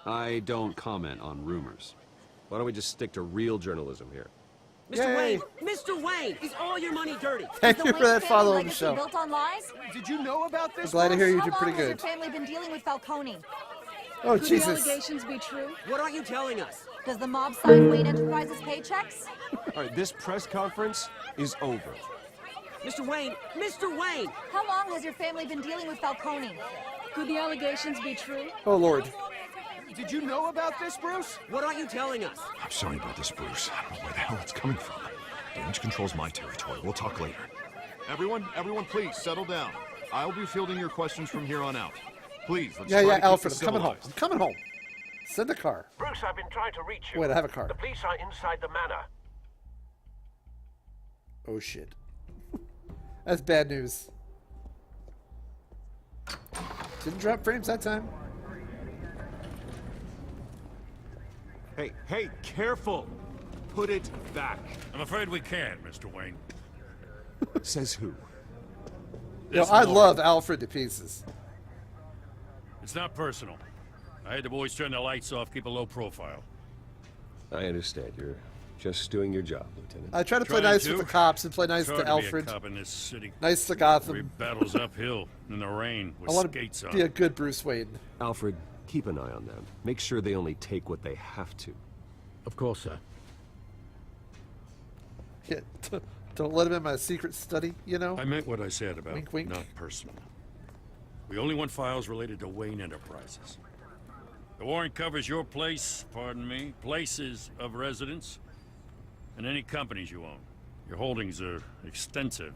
I don't comment on rumors. Why don't we just stick to real journalism here? Mr. Wayne, Mr. Wayne, is all your money dirty? Thank Is you the for that Wayne follow, family legacy Michelle. built on lies? Did you know about this? I'm glad to hear you How did long pretty has your good. family been dealing with Falcone? Oh, Could Jesus. the allegations be true? What aren't you telling us? Does the mob sign Wayne Enterprises paychecks? All right, this press conference is over. Mr. Wayne, Mr. Wayne! How long has your family been dealing with Falcone? Could the allegations be true? Oh, Lord. Did you know about this, Bruce? What aren't you telling us? I'm sorry about this, Bruce. I don't know where the hell it's coming from. Damage control's my territory. We'll talk later. Everyone, please, settle down. I'll be fielding your questions from here on out. Please, let's Yeah, try yeah, to keep Alfred, this I'm coming home. civilized. I'm coming home. Send a car. Bruce, I've been trying to reach you. Wait, I have a car. The police are inside the manor. Oh, shit. That's bad news. Didn't drop frames that time. Hey, careful! Put it back. I'm afraid we can't, Mr. Wayne. Says who? Yo, I love Alfred to pieces. It's not personal. I had the boys turn the lights off, keep a low profile. I understand. You're just doing your job, Lieutenant. I try to play nice with the cops and play nice to Alfred. Be a cop in this city. Nice to Gotham. Every battle's uphill in the rain with I want skates to on. be a good Bruce Wayne. Alfred, keep an eye on them. Make sure they only take what they have to. Of course, sir. Yeah, don't let him in my secret study, you know? I meant what I said about wink, wink. not personal. We only want files related to Wayne Enterprises. The warrant covers your place, pardon me, places of residence, and any companies you own. Your holdings are extensive.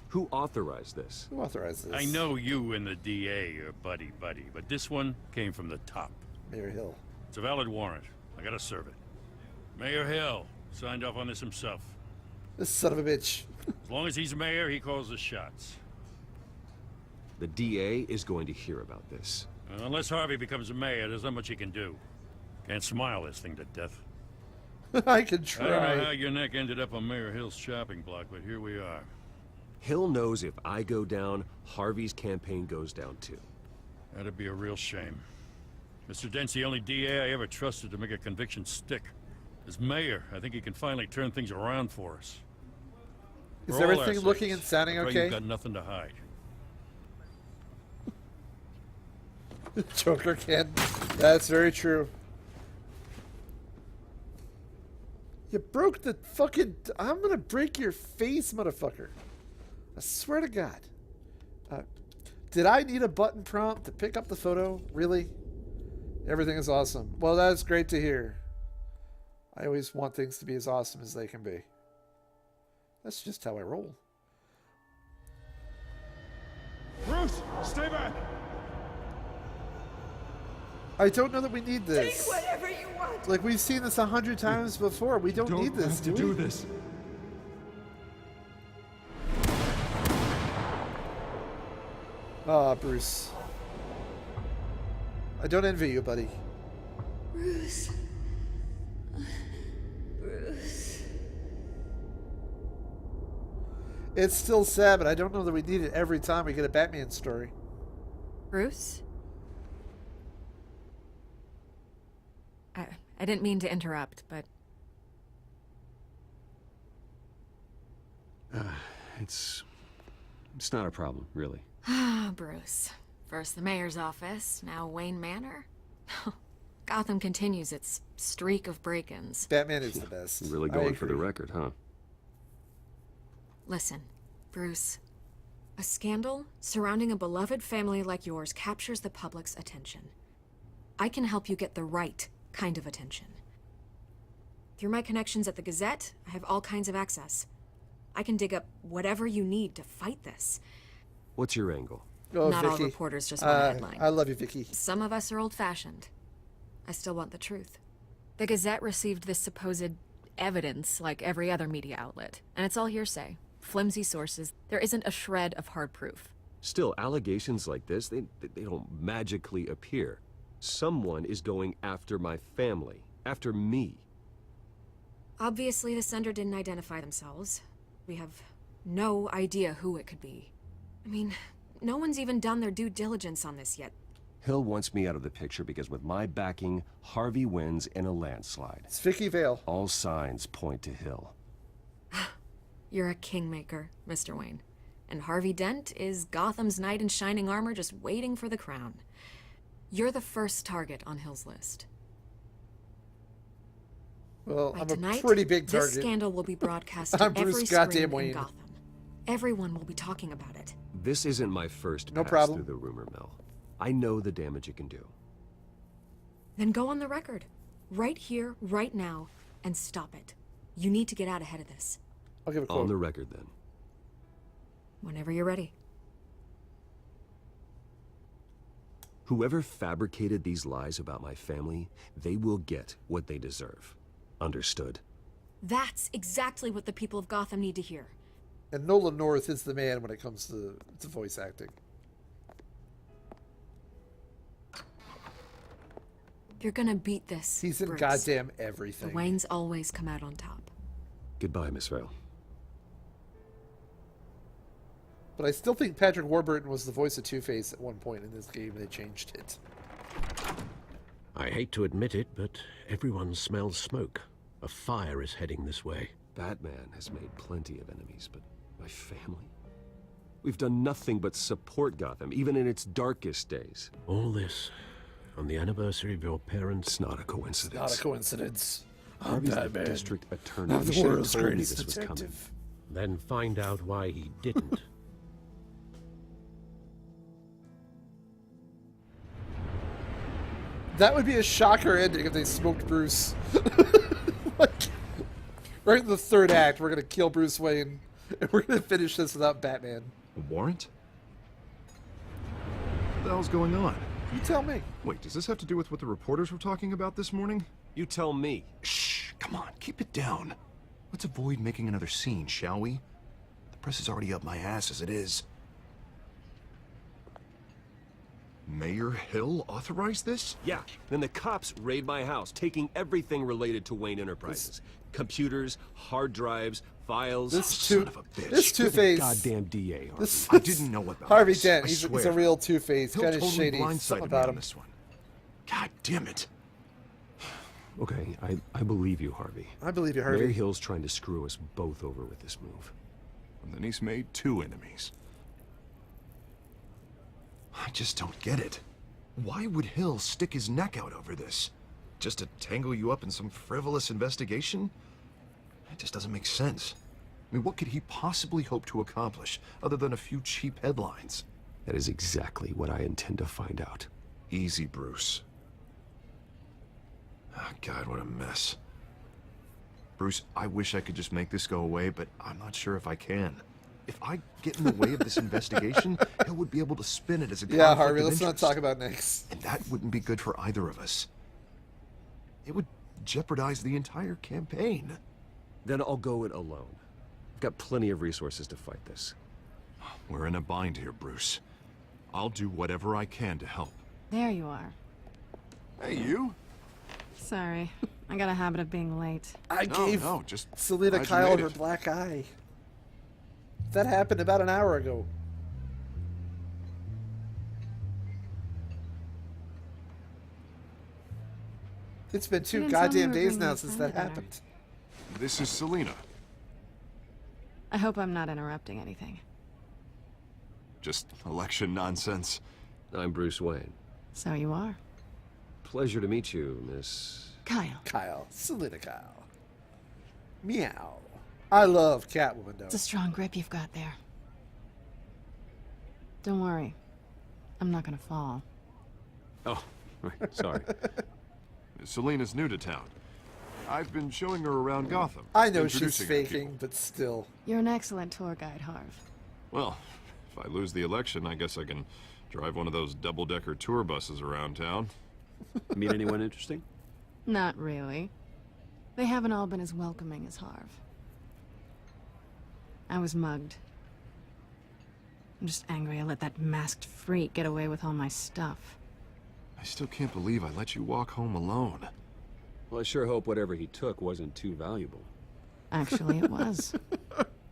Who authorized this? Who authorized this? I know you and the DA are buddy-buddy, but this one came from the top. Mayor Hill. It's a valid warrant. I gotta serve it. Mayor Hill signed off on this himself. This son of a bitch. As long as he's mayor, he calls the shots. The DA is going to hear about this. Unless Harvey becomes a mayor, there's not much he can do. Can't smile this thing to death. I can try. I don't know how your neck ended up on Mayor Hill's shopping block, but here we are. Hill knows if I go down, Harvey's campaign goes down too. That'd be a real shame. Mr. Dent's the only DA I ever trusted to make a conviction stick. As mayor, I think he can finally turn things around for us. Is For all our everything sakes, looking and sounding I pray okay? You've got nothing to hide. Joker can. That's very true. You broke the fucking... I'm gonna break your face, motherfucker. I swear to God. Did I need a button prompt to pick up the photo? Really? Everything is awesome. Well, that's great to hear. I always want things to be as awesome as they can be. That's just how I roll. Bruce, stay back! I don't know that we need this. Take whatever you want. Like, we've seen this 100 times before. We don't need this, do we? do this. Ah, Bruce. I don't envy you, buddy. Bruce. Bruce. It's still sad, but I don't know that we need it every time we get a Batman story. Bruce? I didn't mean to interrupt, but... It's not a problem, really. Ah, Bruce. First the mayor's office, now Wayne Manor. Gotham continues its streak of break-ins. Batman is the best. Really going for the record, huh? Listen, Bruce. A scandal surrounding a beloved family like yours captures the public's attention. I can help you get the right kind of attention. Through my connections at the Gazette, I have all kinds of access. I can dig up whatever you need to fight this. What's your angle? Oh, Not Vicky. all reporters just want a headline. I love you, Vicky. Some of us are old-fashioned. I still want the truth. The Gazette received this supposed evidence like every other media outlet, and it's all hearsay. Flimsy sources. There isn't a shred of hard proof. Still, allegations like this, they don't magically appear. Someone is going after my family, after me. Obviously, the sender didn't identify themselves. We have no idea who it could be. I mean, no one's even done their due diligence on this yet. Hill wants me out of the picture because with my backing, Harvey wins in a landslide. It's Vicky Vale. All signs point to Hill. You're a kingmaker, Mr. Wayne. And Harvey Dent is Gotham's knight in shining armor just waiting for the crown. You're the first target on Hill's list. Well, By I'm tonight, a pretty big target. This scandal will be broadcast to I'm Bruce every goddamn screen in Wayne. Gotham. Everyone will be talking about it. This isn't my first No pass problem. through the rumor mill. I know the damage it can do. Then go on the record. Right here, right now, and stop it. You need to get out ahead of this. I'll give a On quote. the record, then. Whenever you're ready. Whoever fabricated these lies about my family, they will get what they deserve. Understood? That's exactly what the people of Gotham need to hear. And Nolan North is the man when it comes to voice acting. You're gonna beat this. He's in Bruce. goddamn The everything. Waynes always come out on top. Goodbye, Miss Vale. But I still think Patrick Warburton was the voice of Two-Face at one point in this game. They changed it. I hate to admit it, but everyone smells smoke. A fire is heading this way. Batman has made plenty of enemies, but my family? We've done nothing but support Gotham, even in its darkest days. All this on the anniversary of your parents'... It's not a coincidence. Not a coincidence. Harvey's the district attorney. I'm the He should have world's told me greatest this was coming. detective. Then find out why he didn't. That would be a shocker ending if they smoked Bruce. Like, right in the third act, we're gonna kill Bruce Wayne, and we're gonna finish this without Batman. A warrant? What the hell's going on? You tell me. Wait, does this have to do with what the reporters were talking about this morning? You tell me. Shh, come on, keep it down. Let's avoid making another scene, shall we? The press is already up my ass as it is. Mayor Hill authorized this? Yeah, then the cops raid my house, taking everything related to Wayne Enterprises. Computers, hard drives, files. Son of a bitch. This Two-Face. Goddamn DA, Harvey. I didn't know about Harvey this. Dent. I He's swear. a real Two-Face. Hill Kind of totally shady. blindsided Something me about on him. this one. God damn it. Okay, I believe you, Harvey. I believe you, Harvey. Mayor Hill's trying to screw us both over with this move. And then he's made two enemies. I just don't get it. Why would Hill stick his neck out over this? Just to tangle you up in some frivolous investigation? It just doesn't make sense. I mean, what could he possibly hope to accomplish other than a few cheap headlines? That is exactly what I intend to find out. Easy, Bruce. Oh, God, what a mess. Bruce, I wish I could just make this go away, but I'm not sure if I can. If I get in the way of this investigation, Hill would be able to spin it as a Yeah, conflict Harvey, of let's not interest. talk about Nix. And that wouldn't be good for either of us. It would jeopardize the entire campaign. Then I'll go it alone. I've got plenty of resources to fight this. We're in a bind here, Bruce. I'll do whatever I can to help. There you are. Hey, you? Sorry. I got a habit of being late. I gave just Selena glad you Kyle made her it. black eye. That happened about an hour ago. It's been You 2 didn't tell me goddamn you were days bringing now your since friend that there. happened. This is Selena. I hope I'm not interrupting anything. Just election nonsense. I'm Bruce Wayne. So you are. Pleasure to meet you, Miss... Kyle. Kyle. Selena Kyle. Meow. I love Catwoman, though. It's a strong grip you've got there. Don't worry. I'm not gonna fall. Oh, right, sorry. Selena's new to town. I've been showing her around Gotham. I know she's introducing her to faking, people. but still. You're an excellent tour guide, Harv. Well, if I lose the election, I guess I can drive one of those double-decker tour buses around town. Meet anyone interesting? Not really. They haven't all been as welcoming as Harv. I was mugged. I'm just angry I let that masked freak get away with all my stuff. I still can't believe I let you walk home alone. Well, I sure hope whatever he took wasn't too valuable. Actually, it was.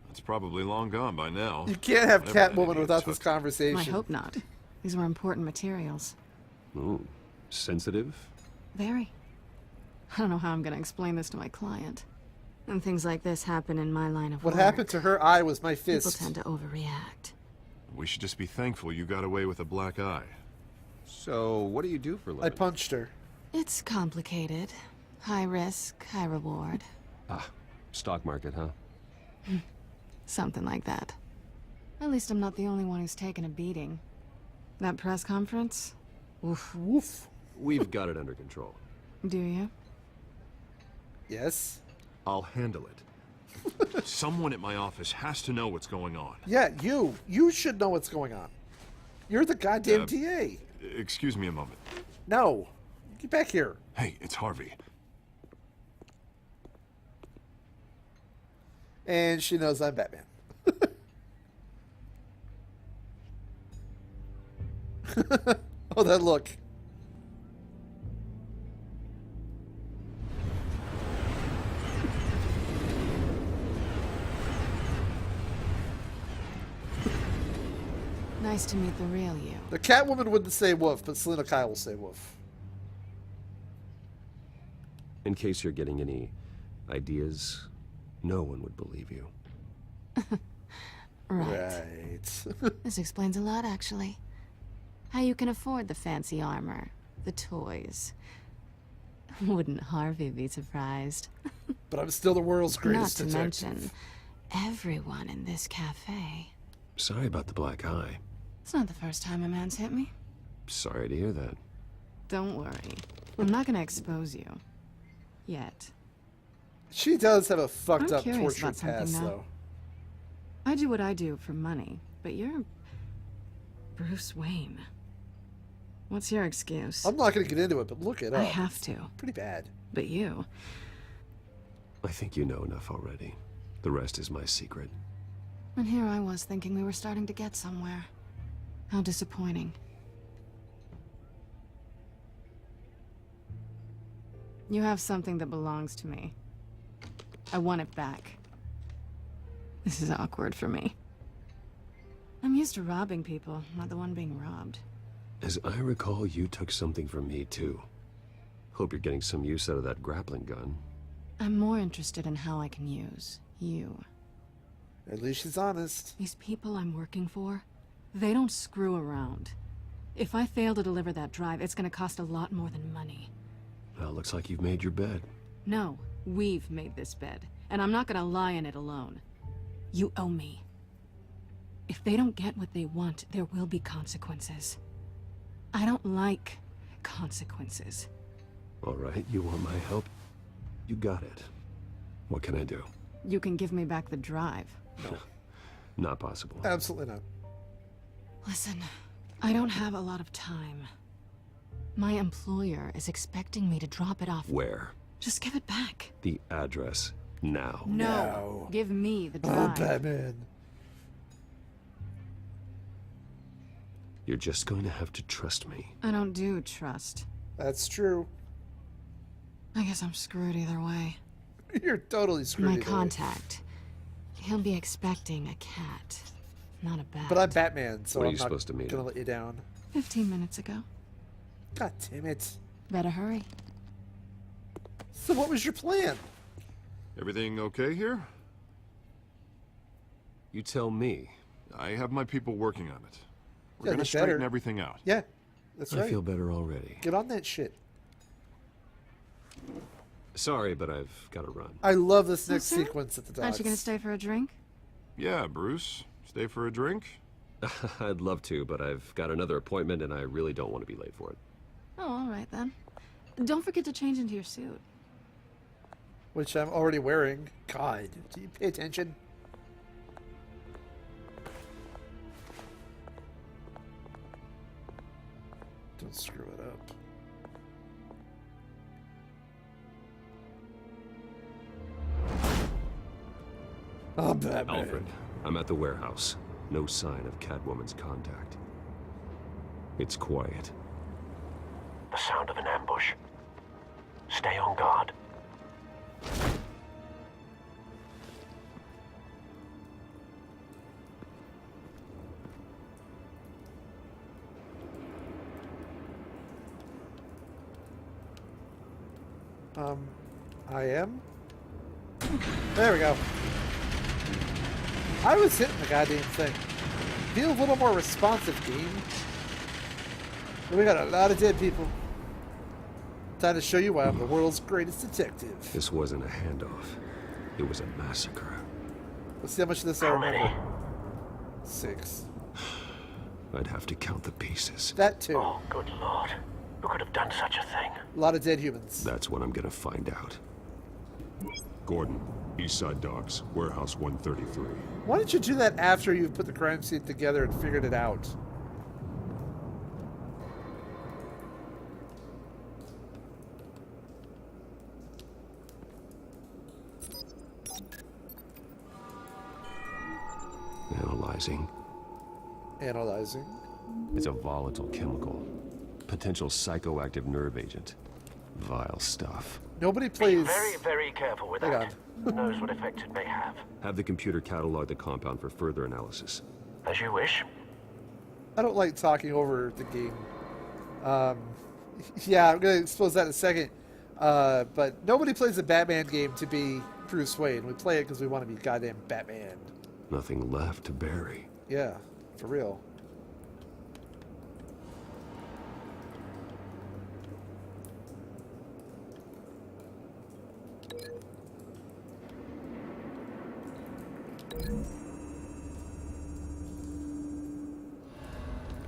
It's probably long gone by now. You can't have Whatever that Catwoman idiot without took. this conversation. I hope not. These were important materials. Ooh, sensitive? Very. I don't know how I'm gonna explain this to my client. And things like this happen in my line of What work. happened to her eye was my People fist. tend to overreact. We should just be thankful you got away with a black eye. So, what do you do for a living? I punched her. It's complicated. High risk, high reward. Ah, stock market, huh? Something like that. At least I'm not the only one who's taken a beating. That press conference? Woof, woof. We've got it under control. Do you? Yes? I'll handle it. Someone at my office has to know what's going on. Yeah, you. You should know what's going on. You're the goddamn DA. Excuse me a moment. No. Get back here. Hey, it's Harvey. And she knows I'm Batman. Oh, that look. Nice to meet the real you. The Catwoman wouldn't say woof, but Selena Kyle will say woof. In case you're getting any ideas, no one would believe you. Right. This explains a lot, actually. How you can afford the fancy armor, the toys. Wouldn't Harvey be surprised? But I'm still the world's greatest Not to detective. mention, everyone in this cafe. Sorry about the black eye. It's not the first time a man's hit me. Sorry to hear that. Don't worry. I'm not gonna expose you. Yet. She does have a fucked I'm up curious tortured about something, past, though. though. I do what I do for money, but you're Bruce Wayne. What's your excuse? I'm not going to get into it, but look it up. I have to. Pretty bad. But you. I think you know enough already. The rest is my secret. And here I was thinking we were starting to get somewhere. How disappointing. You have something that belongs to me. I want it back. This is awkward for me. I'm used to robbing people, not the one being robbed. As I recall, you took something from me, too. Hope you're getting some use out of that grappling gun. I'm more interested in how I can use you. At least she's honest. These people I'm working for, they don't screw around. If I fail to deliver that drive, it's gonna cost a lot more than money. Well, looks like you've made your bed. No, we've made this bed, and I'm not gonna lie in it alone. You owe me. If they don't get what they want, there will be consequences. I don't like consequences. All right, you want my help? You got it. What can I do? You can give me back the drive. No. Not possible. Absolutely not. Listen, I don't have a lot of time. My employer is expecting me to drop it off. Where? Just give it back. The address. Now. No. Give me the Oh, drive. Batman. You're just going to have to trust me. I don't do trust. That's true. I guess I'm screwed either way. You're totally screwed. My either way. contact. He'll be expecting a cat, not a bat. But I'm Batman, so When are I'm you not supposed to meet gonna him? let you down. 15 minutes ago. God damn it. Better hurry. So what was your plan? Everything okay here? You tell me. I have my people working on it. We're Yeah, gonna get straighten better. everything out. Yeah, that's right. I feel better already. Get on that shit. Sorry, but I've got to run. I love this Oh, next sir? sequence at the docks. Aren't you gonna stay for a drink? Yeah, Bruce. Stay for a drink? I'd love to, but I've got another appointment and I really don't want to be late for it. Oh, all right then. Don't forget to change into your suit. Which I'm already wearing. God, do you pay attention? Don't screw it up. Oh, Batman. Alfred, I'm at the warehouse. No sign of Catwoman's contact. It's quiet. The sound of an ambush. Stay on guard. I am? There we go. I was hitting the goddamn thing. Feel a little more responsive, game. We got a lot of dead people. Time to show you why I'm the world's greatest detective. This wasn't a handoff. It was a massacre. Let's see how much of this I remember. 6. I'd have to count the pieces. That too. Oh, good lord. Who could have done such a thing? A lot of dead humans. That's what I'm gonna find out. Gordon, Eastside Docks, Warehouse 133. Why didn't you do that after you've put the crime scene together and figured it out? Analyzing. Analyzing. It's a volatile chemical. Potential psychoactive nerve agent. Vile stuff. Nobody plays... Very, very careful with Hang that. Who knows what effect it may have? Have the computer catalog the compound for further analysis. As you wish. I don't like talking over the game. Yeah, I'm going to expose that in a second. But nobody plays a Batman game to be Bruce Wayne. We play it because we want to be goddamn Batman. Nothing left to bury. Yeah, for real.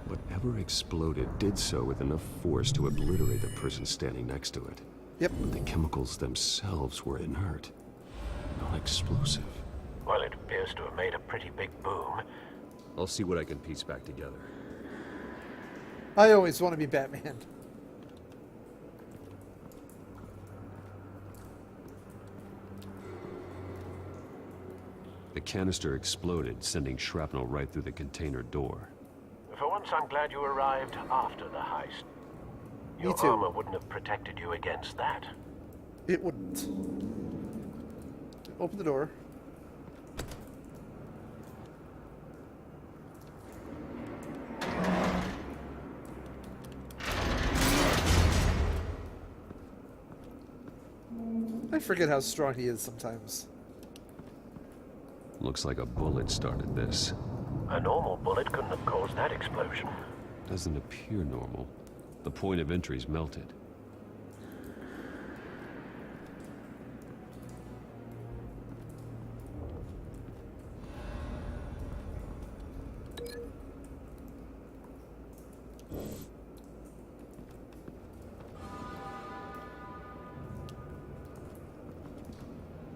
Whatever exploded did so with enough force to obliterate the person standing next to it. Yep. But the chemicals themselves were inert, not explosive. Well, it appears to have made a pretty big boom. I'll see what I can piece back together. I always want to be Batman. The canister exploded, sending shrapnel right through the container door. For once, I'm glad you arrived after the heist. Your too. armor wouldn't have protected you against that. It wouldn't. Open the door. I forget how strong he is sometimes. Looks like a bullet started this. A normal bullet couldn't have caused that explosion. Doesn't appear normal. The point of entry's melted.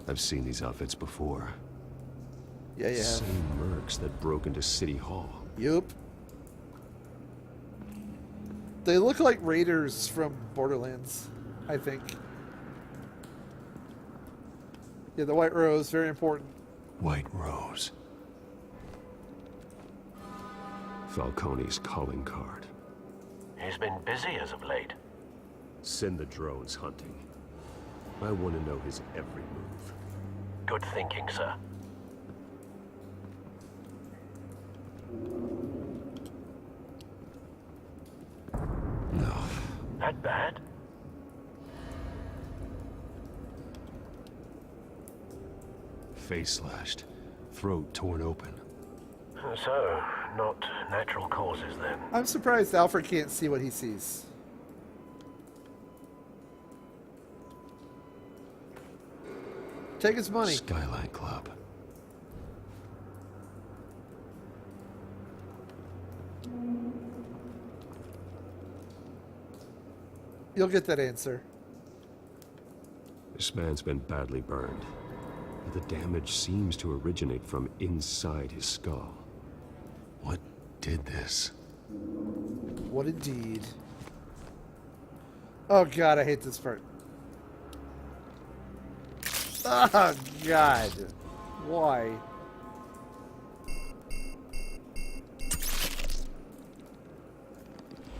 I've seen these outfits before. Yeah, you have. Same mercs that broke into City Hall. Yup. They look like raiders from Borderlands, I think. Yeah, the White Rose, very important. White Rose. Falcone's calling card. He's been busy as of late. Send the drones hunting. I want to know his every move. Good thinking, sir. No. That bad? Face slashed. Throat torn open. So, not natural causes then. I'm surprised Alfred can't see what he sees. Take his money. Skyline Club. You'll get that answer. This man's been badly burned. But the damage seems to originate from inside his skull. What did this? What indeed. Oh god, I hate this part. Oh god. Why?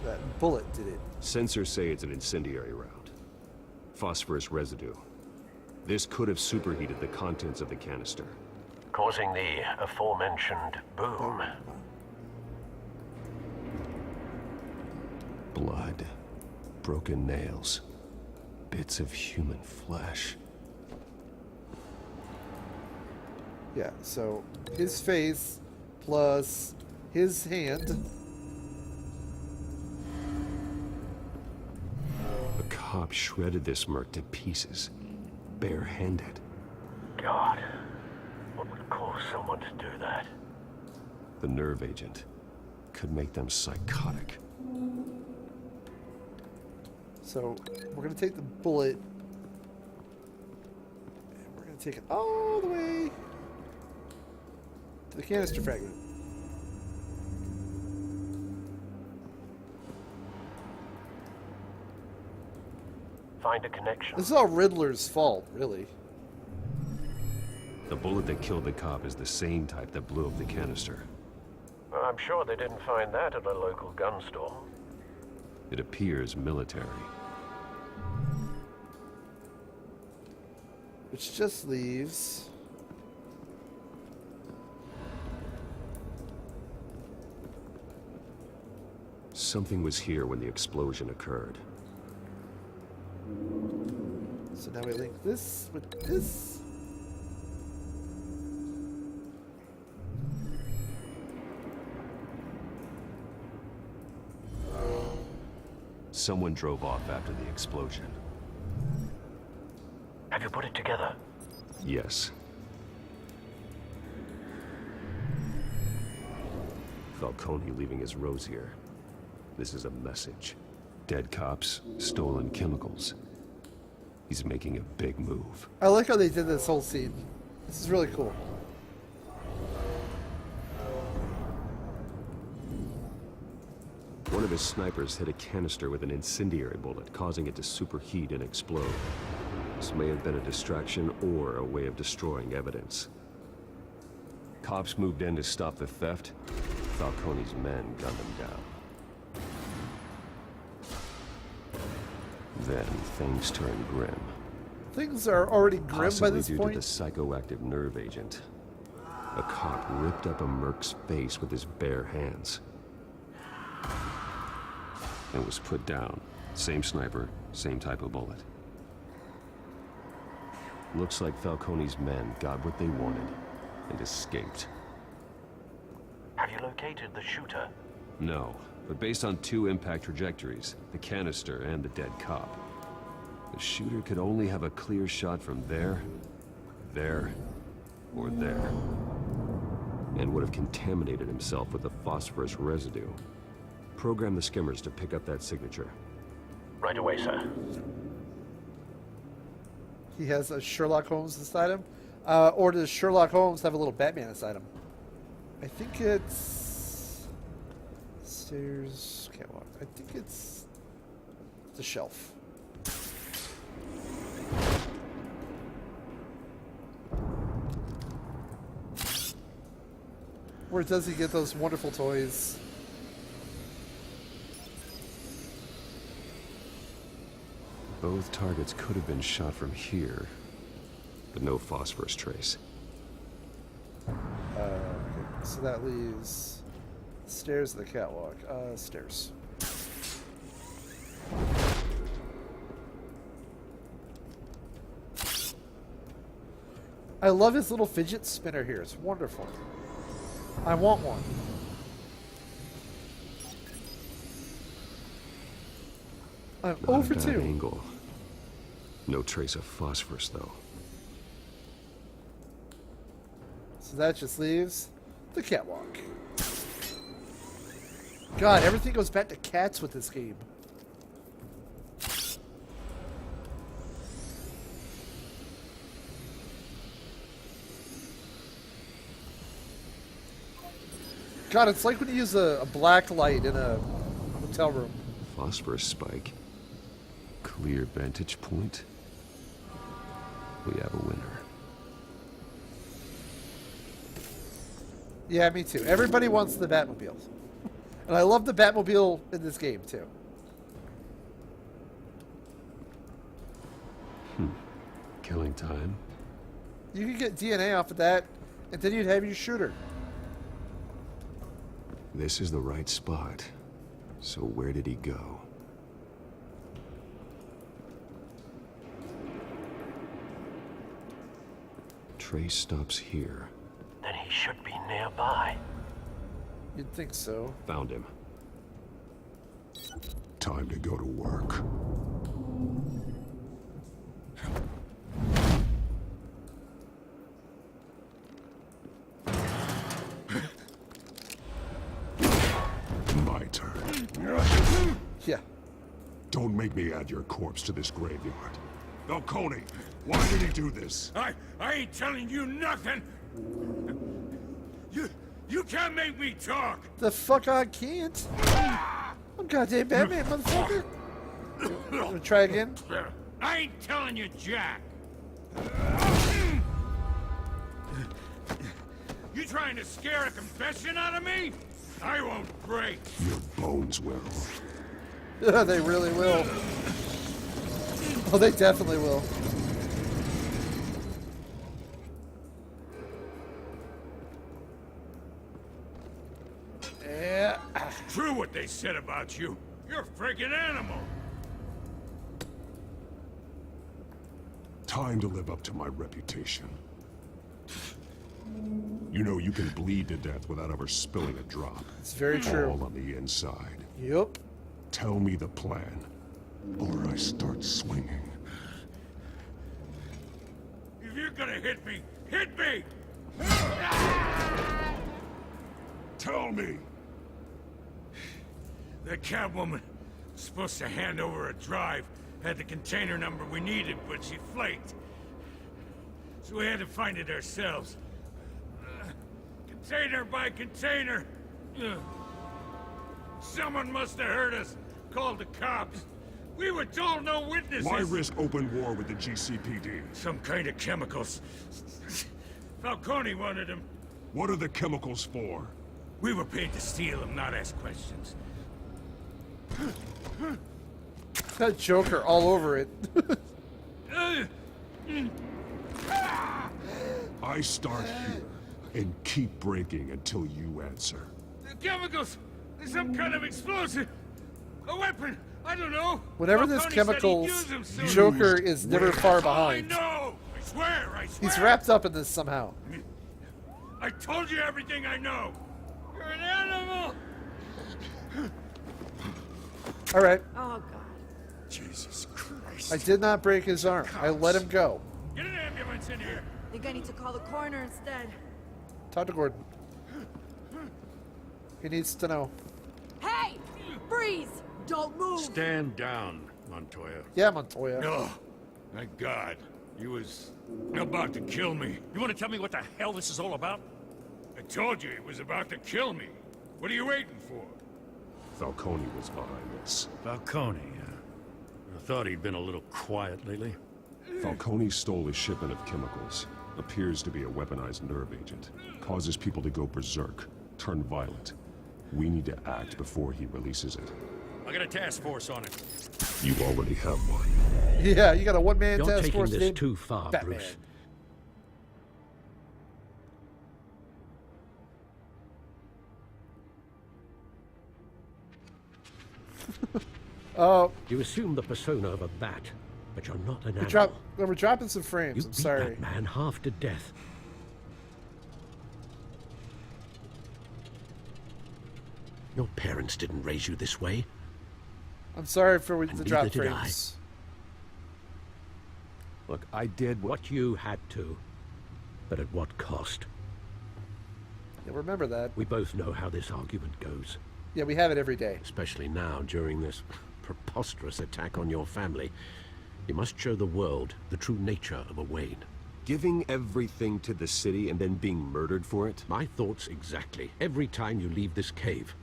That bullet did it. Sensors say it's an incendiary round. Phosphorus residue. This could have superheated the contents of the canister. Causing the aforementioned boom. Blood. Broken nails. Bits of human flesh. Yeah, so his face plus his hand. A cop shredded this merc to pieces. Barehanded. God, what would cause someone to do that? The nerve agent could make them psychotic. So we're gonna take the bullet and we're gonna take it all the way to the canister fragment. Find a connection. This is all Riddler's fault, really. The bullet that killed the cop is the same type that blew up the canister. I'm sure they didn't find that at a local gun store. It appears military. Which just leaves... Something was here when the explosion occurred. So now we link this with this. Someone drove off after the explosion. Have you put it together? Yes. Falcone leaving his rose here. This is a message. Dead cops, stolen chemicals. He's making a big move. I like how they did this whole scene. This is really cool. One of his snipers hit a canister with an incendiary bullet, causing it to superheat and explode. This may have been a distraction or a way of destroying evidence. Cops moved in to stop the theft. Falcone's men gunned them down. Then things turned grim. Things are already grim Possibly by this due point. to the psychoactive nerve agent. A cop ripped up a merc's face with his bare hands. And was put down. Same sniper, same type of bullet. Looks like Falcone's men got what they wanted and escaped. Have you located the shooter? No, but based on two impact trajectories, the canister and the dead cop, the shooter could only have a clear shot from there, or there, and would have contaminated himself with the phosphorus residue. Program the skimmers to pick up that signature. Right away, sir. He has a Sherlock Holmes inside him. Or does Sherlock Holmes have a little Batman inside him? I think it's... Stairs... Catwalk. I think it's... the shelf. Where does he get those wonderful toys? Both targets could have been shot from here, but no phosphorus trace. Okay, so that leaves stairs to the catwalk. Stairs. I love his little fidget spinner here. It's wonderful. I want one. I'm Not 0 a for bad 2. angle. No trace of phosphorus, though. So that just leaves the catwalk. God, everything goes back to cats with this game. God, it's like when you use a black light in a hotel room. Phosphorus spike. Clear vantage point. We have a winner. Yeah, me too. Everybody wants the Batmobile. And I love the Batmobile in this game, too. Killing time. You could get DNA off of that, and then you'd have your shooter. This is the right spot. So where did he go? Trace stops here. Then he should be nearby. You'd think so. Found him. Time to go to work. My turn. Yeah. Don't make me add your corpse to this graveyard. Falcone, why did he do this? I ain't telling you nothing. You can't make me talk. The fuck I can't. I'm goddamn Batman, motherfucker. You wanna try again? I ain't telling you, Jack. You trying to scare a confession out of me? I won't break. Your bones will. They really will. Oh, they definitely will. Yeah. It's true what they said about you. You're a friggin' animal. time to live up to my reputation. You know you can bleed to death without ever spilling a drop. It's very true. All on the inside. Yep. Tell me the plan, or I start swinging. If you're gonna hit me, hit me! Tell me! The Catwoman was supposed to hand over a drive, had the container number we needed, but she flaked. So we had to find it ourselves. Container by container. Someone must have heard us, called the cops. We were told no witnesses. Why risk open war with the GCPD? Some kind of chemicals. Falcone wanted them. What are the chemicals for? We were paid to steal them, not ask questions. Got Joker all over it. I start here and keep breaking until you answer. The chemicals! There's some kind of explosive! A weapon! I don't know! Whatever this chemicals, Joker is never far behind. I know! I swear! He's wrapped up in this somehow. I told you everything I know! You're an animal! Alright. Oh, God. Jesus Christ. I did not break his arm. I let him go. Get an ambulance in here! I think I need to call the coroner instead. Talk to Gordon. He needs to know. Hey! Freeze! Don't move! Stand down, Montoya. Yeah, Montoya. No. Thank God. He was about to kill me. You want to tell me what the hell this is all about? I told you he was about to kill me. What are you waiting for? Falcone was behind this. Falcone, I thought he'd been a little quiet lately. Falcone stole a shipment of chemicals. Appears to be a weaponized nerve agent. Causes people to go berserk, turn violent. We need to act before he releases it. I got a task force on it. You already have one. Yeah, you got a one-man You're task taking force this named too far, Batman. Bruce. Oh. You assume the persona of a bat, but you're not an We animal. we're dropping some frames. You I'm beat sorry. that man half to death. Your parents didn't raise you this way. I'm sorry for the And drop neither did frames. Look, I did what you had to, but at what cost? Yeah, remember that. We both know how this argument goes. Yeah, we have it every day. Especially now, during this preposterous attack on your family. You must show the world the true nature of a Wayne. Giving everything to the city and then being murdered for it? My thoughts exactly. Every time you leave this cave.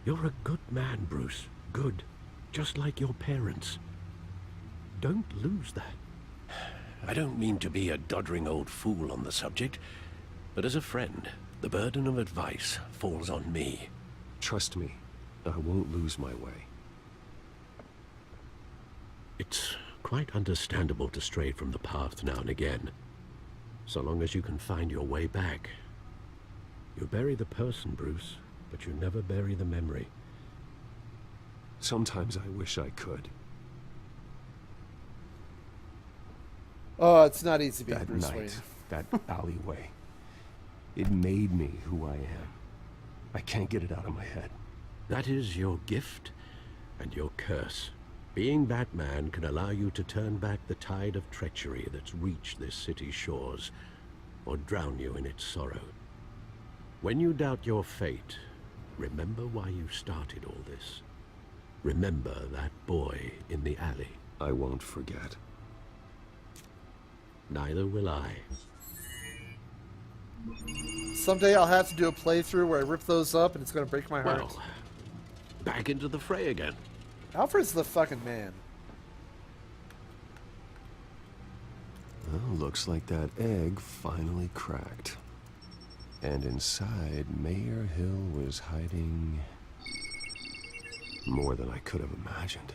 You're a good man, Bruce. Good. Just like your parents. Don't lose that. I don't mean to be a doddering old fool on the subject, but as a friend, the burden of advice falls on me. Trust me, I won't lose my way. It's quite understandable to stray from the path now and again, so long as you can find your way back. You bury the person, Bruce, but you never bury the memory. Sometimes I wish I could. Oh, it's not easy being That Bruce night, Wayne. that alleyway, it made me who I am. I can't get it out of my head. That is your gift and your curse. Being Batman can allow you to turn back the tide of treachery that's reached this city's shores, or drown you in its sorrow. When you doubt your fate, remember why you started all this. Remember that boy in the alley. I won't forget. Neither will I. Someday I'll have to do a playthrough where I rip those up and it's going to break my heart. Well, back into the fray again. Alfred's the fucking man. Well, looks like that egg finally cracked. And inside, Mayor Hill was hiding more than I could have imagined.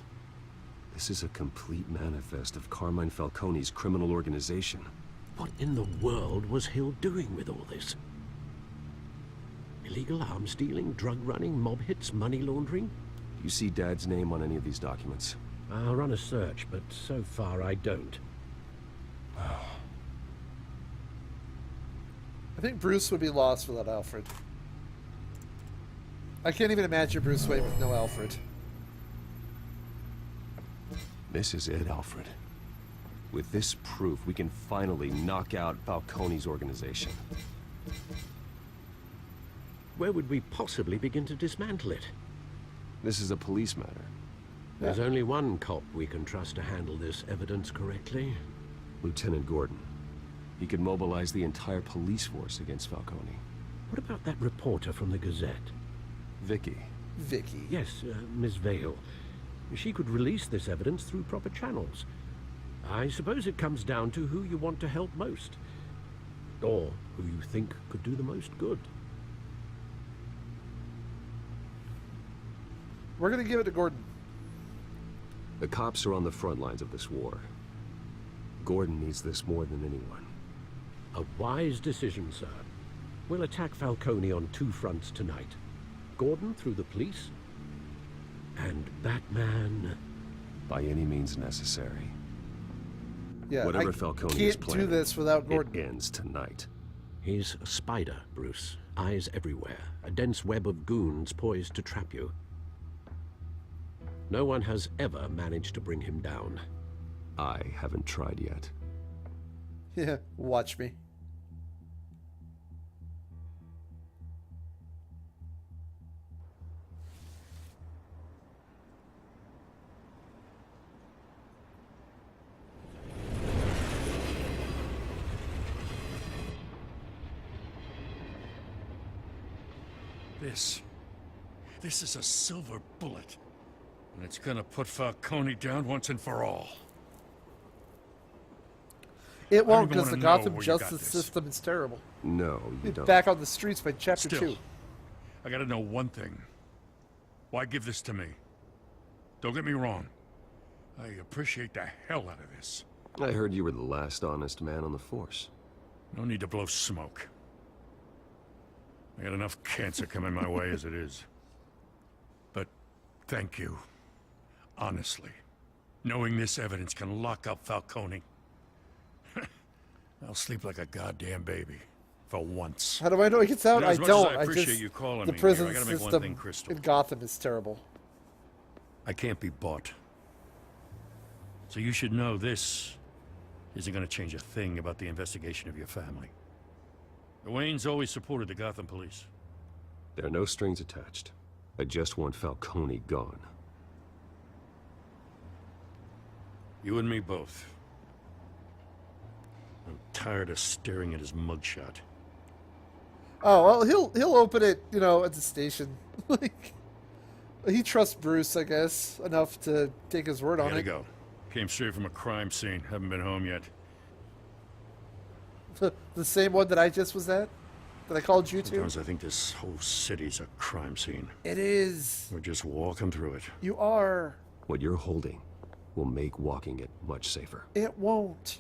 This is a complete manifest of Carmine Falcone's criminal organization. What in the world was Hill doing with all this? Illegal arms dealing, drug running, mob hits, money laundering? You see Dad's name on any of these documents? I'll run a search, but so far I don't. I think Bruce would be lost without Alfred. I can't even imagine Bruce Wayne with no Alfred. This is it, Alfred. With this proof, we can finally knock out Falcone's organization. Where would we possibly begin to dismantle it? This is a police matter. There's only one cop we can trust to handle this evidence correctly. Lieutenant Gordon. He could mobilize the entire police force against Falcone. What about that reporter from the Gazette? Vicky. Vicky? Yes, Miss Vale. She could release this evidence through proper channels. I suppose it comes down to who you want to help most. Or who you think could do the most good. We're gonna give it to Gordon. The cops are on the front lines of this war. Gordon needs this more than anyone. A wise decision, sir. We'll attack Falcone on two fronts tonight. Gordon through the police, and Batman... by any means necessary. Yeah, whatever I Falcone can't is planning, do this without Gordon. It ends tonight. He's a spider, Bruce. Eyes everywhere. A dense web of goons poised to trap you. No one has ever managed to bring him down. I haven't tried yet. Yeah, watch me. This is a silver bullet. And it's gonna put Falcone down once and for all. It won't, because the know Gotham where you got justice this. system is terrible. No, you don't. Back on the streets by chapter Still, 2. I gotta know one thing. Why give this to me? Don't get me wrong. I appreciate the hell out of this. I heard you were the last honest man on the force. No need to blow smoke. I got enough cancer coming my way as it is. But thank you. Honestly. Knowing this evidence can lock up Falcone. I'll sleep like a goddamn baby. For once. How do I know he gets out? You know, I as much don't. as I appreciate you calling the me prison here, I gotta make one system thing crystal. in Gotham is terrible. I can't be bought. So you should know this isn't going to change a thing about the investigation of your family. The Waynes always supported the Gotham police. There are no strings attached. I just want Falcone gone. You and me both. I'm tired of staring at his mugshot. Oh, well, he'll open it, you know, at the station. Like, he trusts Bruce, I guess, enough to take his word on Gotta it. go. Came straight from a crime scene. Haven't been home yet. The same one that I just was at? That I called you to? Sometimes I think this whole city's a crime scene. It is. We're just walking through it. You are. What you're holding will make walking it much safer. It won't.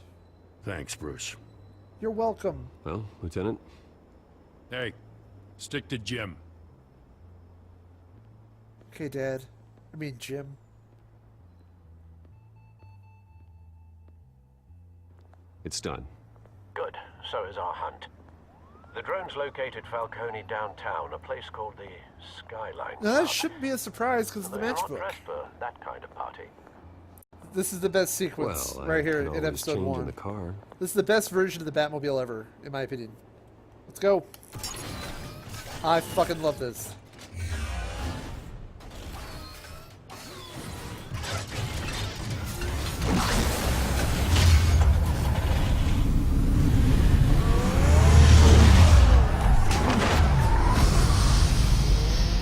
Thanks, Bruce. You're welcome. Well, Lieutenant? Hey, stick to Jim. Okay, Dad. I mean, Jim. It's done. Good. So is our hunt. The drones located Falcone downtown, a place called the Skyline. Now, that shouldn't be a surprise because of the They're not matchbook. dressed for that kind of party. This is the best sequence Well, right here can in always episode change 1. in the car. This is the best version of the Batmobile ever, in my opinion. Let's go. I fucking love this.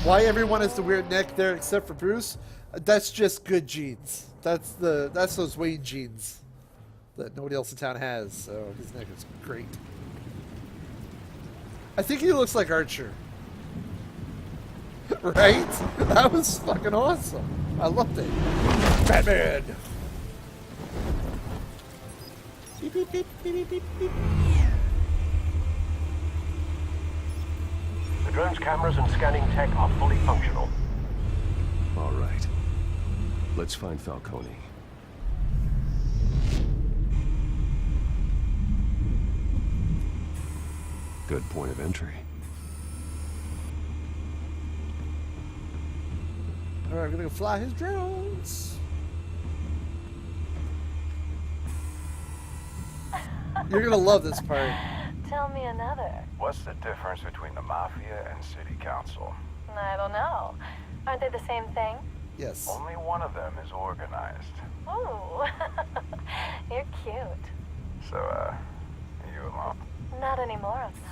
Why everyone has the weird neck there except for Bruce? That's just good genes. That's those Wayne genes that nobody else in town has. So his neck is great. I think he looks like Archer. Right? That was fucking awesome. I loved it. Batman. Beep, beep, beep, beep, beep, beep. The drone's cameras and scanning tech are fully functional. All right. Let's find Falcone. Good point of entry. Alright, we're gonna go fly his drones. You're gonna love this part. Tell me another. What's the difference between the Mafia and City Council? I don't know. Aren't they the same thing? Yes. Only one of them is organized. Ooh, you're cute. So, are you alone? Not anymore, I'm not.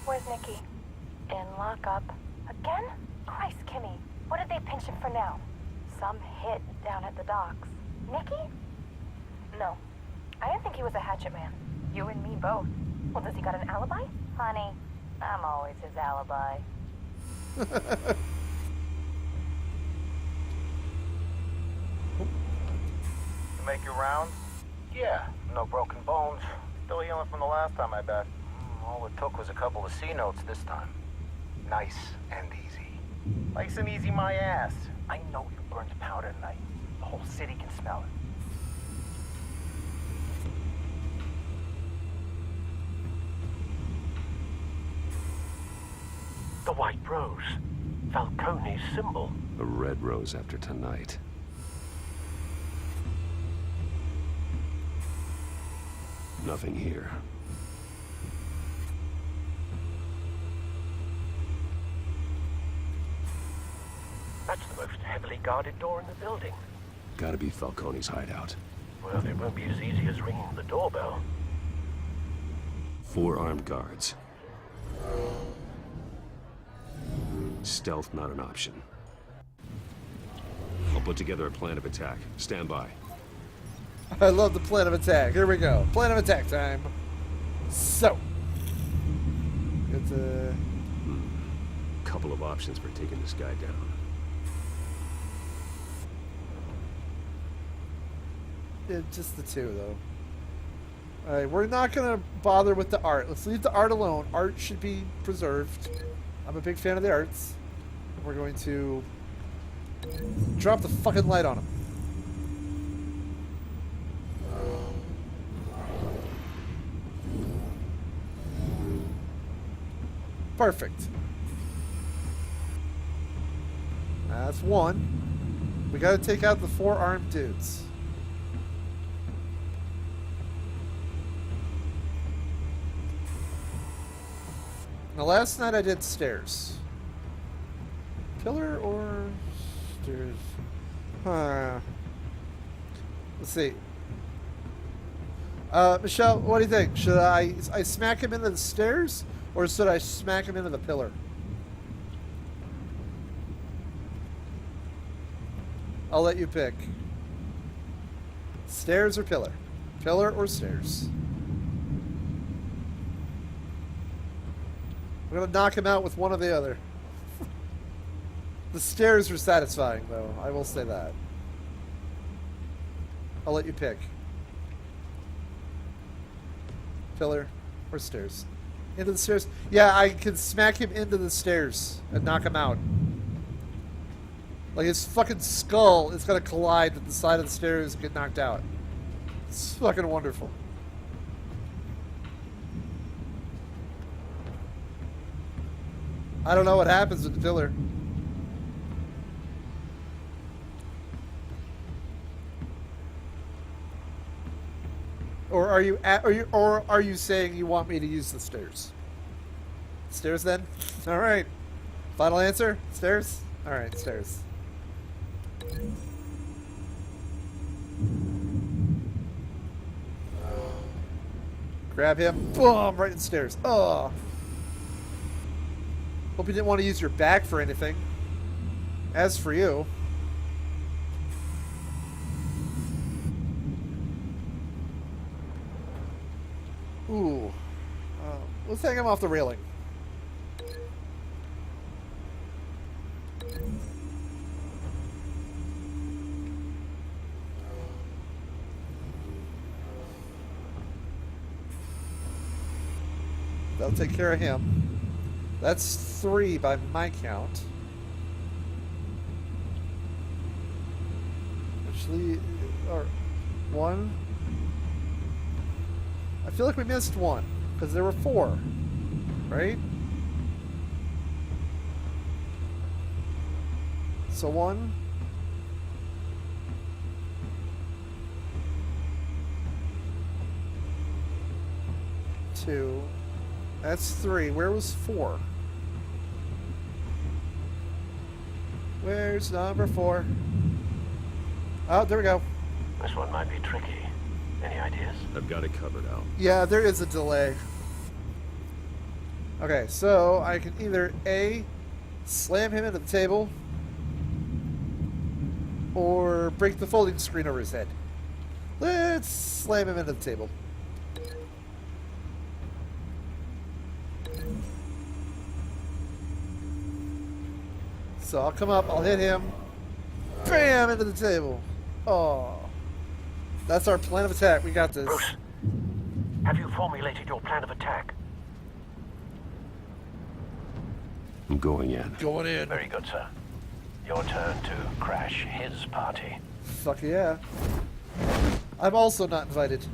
Where's Nikki? In lockup. Again? Christ, Kimmy. What did they pinch him for now? Some hit down at the docks. Nikki? No. I didn't think he was a hatchet man. You and me both. Well, does he got an alibi? Honey, I'm always his alibi. You make your rounds? Yeah, no broken bones. Still healing from the last time, I bet. All it took was a couple of C notes this time. Nice and easy. Nice and easy, my ass. I know you burned powder tonight. The whole city can smell it. The white rose. Falcone's symbol. A red rose after tonight. Nothing here. That's the most heavily guarded door in the building. Gotta be Falcone's hideout. Well, it won't be as easy as ringing the doorbell. 4 armed guards. Stealth not an option. I'll put together a plan of attack. Stand by. I love the plan of attack. Here we go. Plan of attack time. So. It's a... Couple of options for taking this guy down. Just the two, though. Alright, we're not going to bother with the art. Let's leave the art alone. Art should be preserved. I'm a big fan of the arts. We're going to drop the fucking light on him. Perfect. That's one. We gotta take out the 4 armed dudes. Now, last night I did stairs. Pillar or stairs? Let's see. Michelle, what do you think? Should I smack him into the stairs, or should I smack him into the pillar? I'll let you pick. Stairs or pillar? Pillar or stairs? We're gonna knock him out with one or the other. The stairs are satisfying, though. I will say that. I'll let you pick. Pillar or stairs? Into the stairs? Yeah, I can smack him into the stairs and knock him out. Like, his fucking skull is gonna collide with the side of the stairs and get knocked out. It's fucking wonderful. I don't know what happens with the pillar. Or are you saying you want me to use the stairs? Stairs then? All right. Final answer? Stairs? All right, stairs. Grab him. Boom! Right in the stairs. Oh. Hope you didn't want to use your back for anything. As for you... Ooh. Let's hang him off the railing. That'll take care of him. That's 3 by my count. Actually, or 1. I feel like we missed 1 because there were 4, right? So 1. Two. That's 3. Where was 4? Where's number 4? Oh, there we go. This one might be tricky. Any ideas? I've got it covered, Al. Yeah, there is a delay. Okay, so I can either A, slam him into the table, or break the folding screen over his head. Let's slam him into the table. So I'll come up, I'll hit him. Bam! Into the table. Oh. That's our plan of attack. We got this. Bruce, have you formulated your plan of attack? I'm going in. Going in. Very good, sir. Your turn to crash his party. Fuck yeah. I'm also not invited.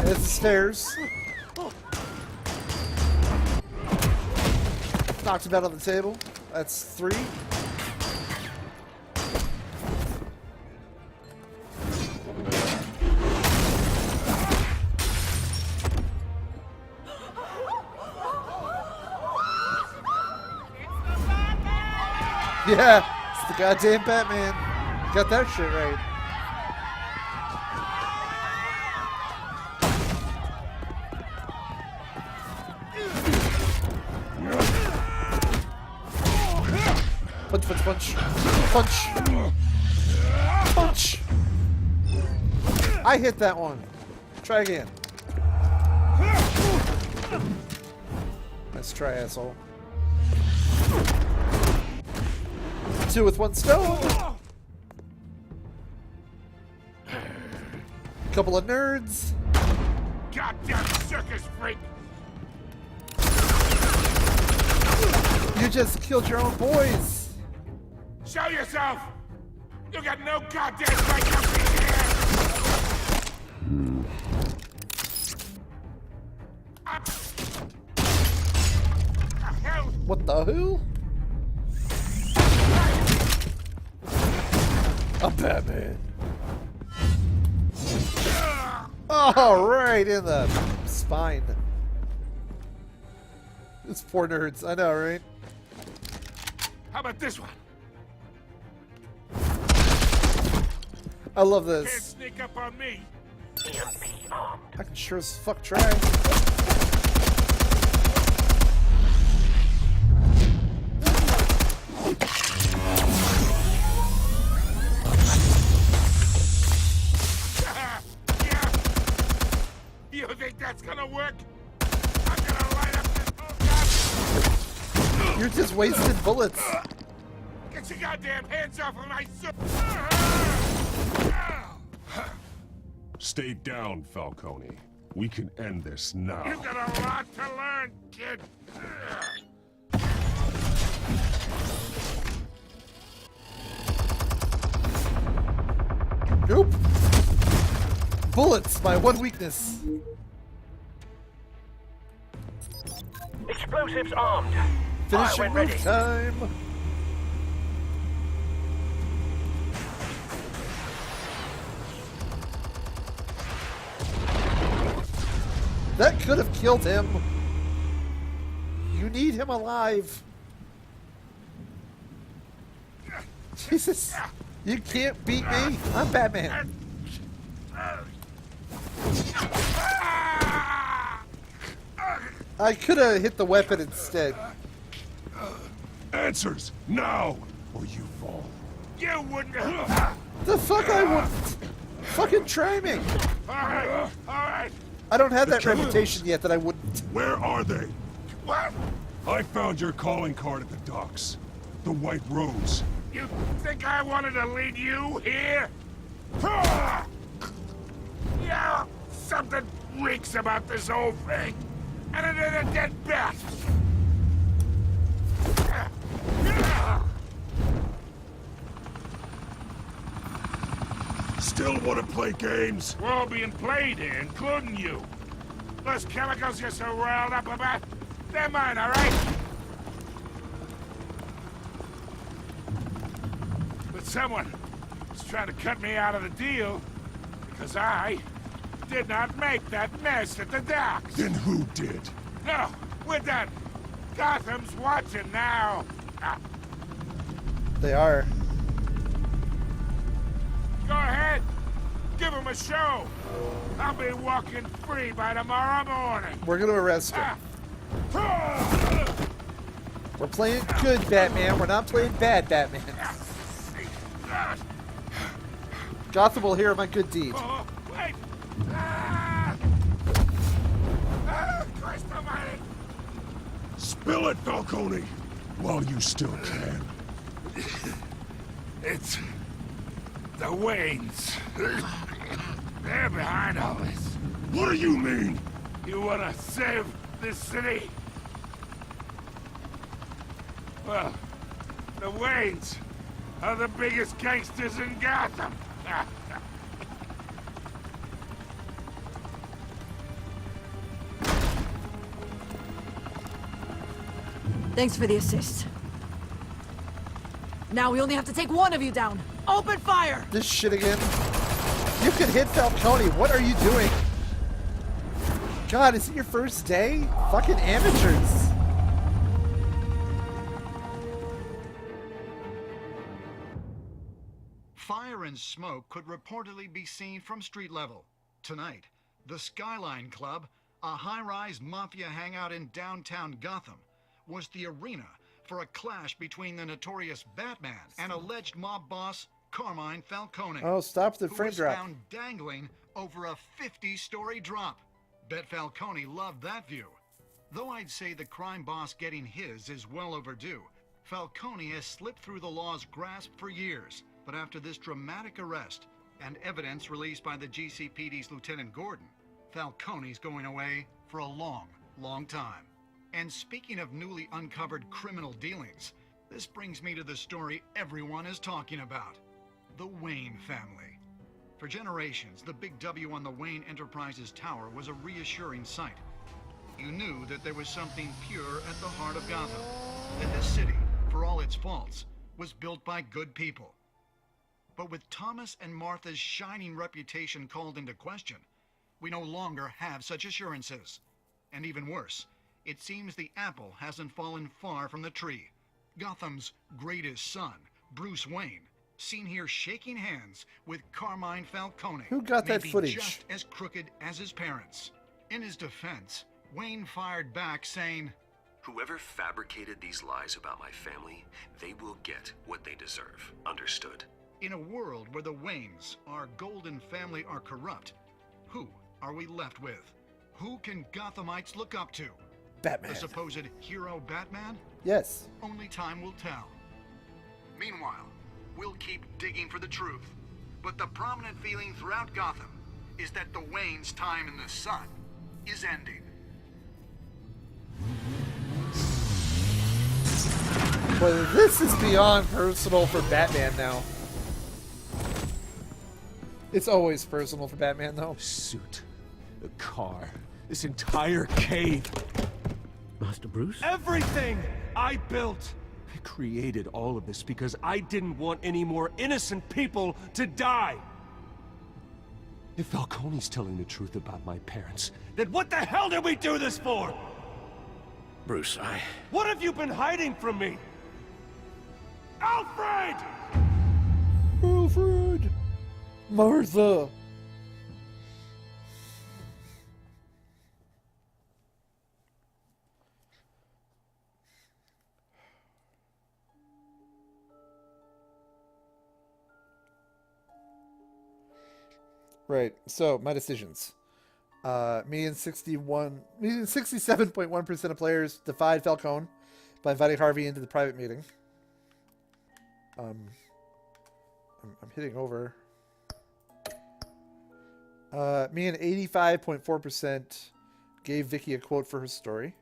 There's the stairs. Knocked him out on the table. That's 3. Yeah, it's the goddamn Batman. Got that shit right. Punch, punch, punch. Punch. Punch. I hit that one. Try again. Let's try, asshole. 2 with 1 stone. Couple of nerds. Goddamn circus freak! You just killed your own boys. Show yourself! You got no goddamn right to be here! What the hell? I'm Batman. Oh, right in the spine. These poor nerds. I know, right? How about this one? I love Can't this. sneak up on me. I can sure as fuck try. You think that's gonna work? I'm gonna light up this whole You're just wasting bullets. Get your goddamn hands off of my suit! Stay down, Falcone. We can end this now. You got a lot to learn, kid. Nope. Bullets, my one weakness. Explosives armed. Finish Fire your when move ready. time. That could have killed him. You need him alive. Jesus. You can't beat me. I'm Batman. I could have hit the weapon instead. Answers now, or you fall. You wouldn't. The fuck I wouldn't. Fucking try me. All right. I don't have The that killers. reputation yet that I wouldn't. Where are they? What? I found your calling card at the docks. The White Rose. You think I wanted to lead you here? Yeah, something reeks about this whole thing. And it is a dead bat. Still want to play games? We're all being played here, including you. Those chemicals you're so riled up about, they're mine, all right? But someone is trying to cut me out of the deal because I did not make that mess at the docks. Then who did? No, we're done. Gotham's watching now. They are. Go ahead. Give him a show. I'll be walking free by tomorrow morning. We're gonna arrest him. We're playing good, Batman. We're not playing bad, Batman. Gotham will hear of my good deed. Oh, wait. Christ almighty. Spill it, Falcone, while you still can. It's the Waynes. They're behind all this. What do you mean? You wanna save this city? Well, the Waynes are the biggest gangsters in Gotham. Thanks for the assist. Now we only have to take one of you down. Open fire! This shit again. You can hit Falcone. What are you doing? God, is it your first day? Fucking amateurs. Fire and smoke could reportedly be seen from street level. Tonight, the Skyline Club, a high-rise mafia hangout in downtown Gotham, was the arena for a clash between the notorious Batman and alleged mob boss Carmine Falcone. Oh, stop the who frame was drop. found dangling over a 50-story drop. Bet Falcone loved that view. Though I'd say the crime boss getting his is well overdue, Falcone has slipped through the law's grasp for years. But after this dramatic arrest and evidence released by the GCPD's Lieutenant Gordon, Falcone's going away for a long, long time. And speaking of newly uncovered criminal dealings, this brings me to the story everyone is talking about. The Wayne family. For generations, the big W on the Wayne Enterprises Tower was a reassuring sight. You knew that there was something pure at the heart of Gotham. That this city, for all its faults, was built by good people. But with Thomas and Martha's shining reputation called into question, we no longer have such assurances. And even worse, it seems the apple hasn't fallen far from the tree. Gotham's greatest son, Bruce Wayne, seen here shaking hands with Carmine Falcone. Who got that may be footage? just as crooked as his parents. In his defense, Wayne fired back saying, "Whoever fabricated these lies about my family, they will get what they deserve. Understood?" in a world where the Waynes, our golden family, are corrupt, who are we left with? Who can Gothamites look up to? Batman. The supposed hero Batman? Yes. Only time will tell. Meanwhile, we'll keep digging for the truth. But the prominent feeling throughout Gotham is that the Waynes' time in the sun is ending. But this is beyond personal for Batman now. It's always personal for Batman, though. Suit, the car, this entire cave. Master Bruce? Everything I built! I created all of this because I didn't want any more innocent people to die! If Falcone's telling the truth about my parents, then what the hell did we do this for? Bruce, What have you been hiding from me? Alfred! Alfred! Martha! Right, so my decisions. Me and 67.1% of players defied Falcone by inviting Harvey into the private meeting. I'm hitting over. Me and 85.4% gave Vicky a quote for her story.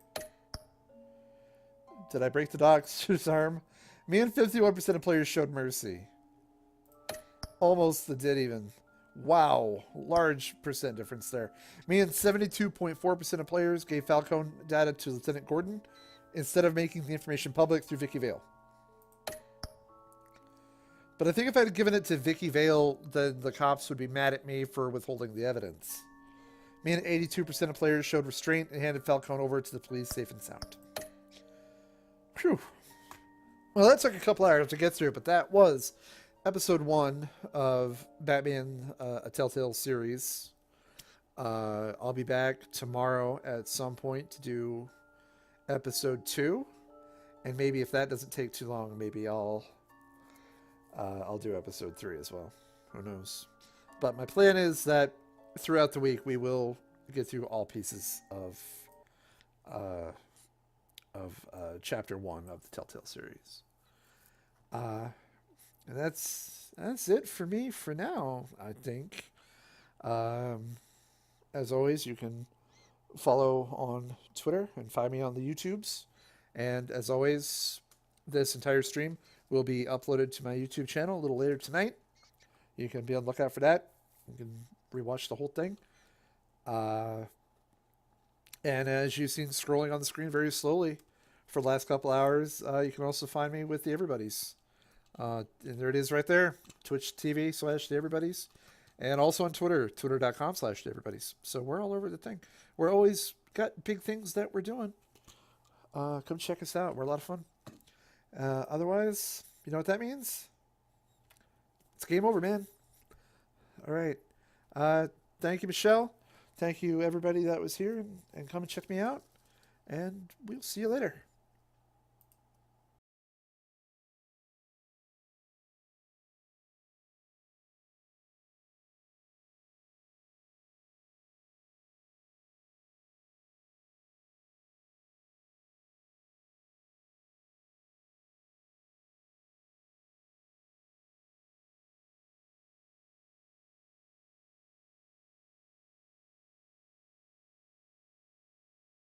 Did I break the dog's arm? Me and 51% of players showed mercy. Almost the did even. Wow, large percent difference there. Me and 72.4% of players gave Falcone data to Lieutenant Gordon instead of making the information public through Vicky Vale. But I think if I had given it to Vicky Vale, then the cops would be mad at me for withholding the evidence. Me and 82% of players showed restraint and handed Falcone over to the police safe and sound. Phew. Well, that took a couple hours to get through, but that was episode 1 of Batman, a TellTale Series. I'll be back tomorrow at some point to do episode 2. And maybe if that doesn't take too long, maybe I'll do episode 3 as well. Who knows? But my plan is that throughout the week we will get through all pieces of chapter 1 of the TellTale series. And that's it for me for now, I think. As always, you can follow on Twitter and find me on the YouTubes. And as always, this entire stream will be uploaded to my YouTube channel a little later tonight. You can be on the lookout for that. You can rewatch the whole thing. And as you've seen scrolling on the screen very slowly for the last couple hours, you can also find me with the Everybody's. And there it is right there, Twitch TV/The Everybody's, and also on Twitter, twitter.com/The Everybody's. So we're all over the thing. We're always got big things that we're doing. Come check us out. We're a lot of fun. Otherwise, you know what that means? It's game over, man. All right. Thank you, Michelle. Thank you, everybody that was here, and come and check me out. And we'll see you later.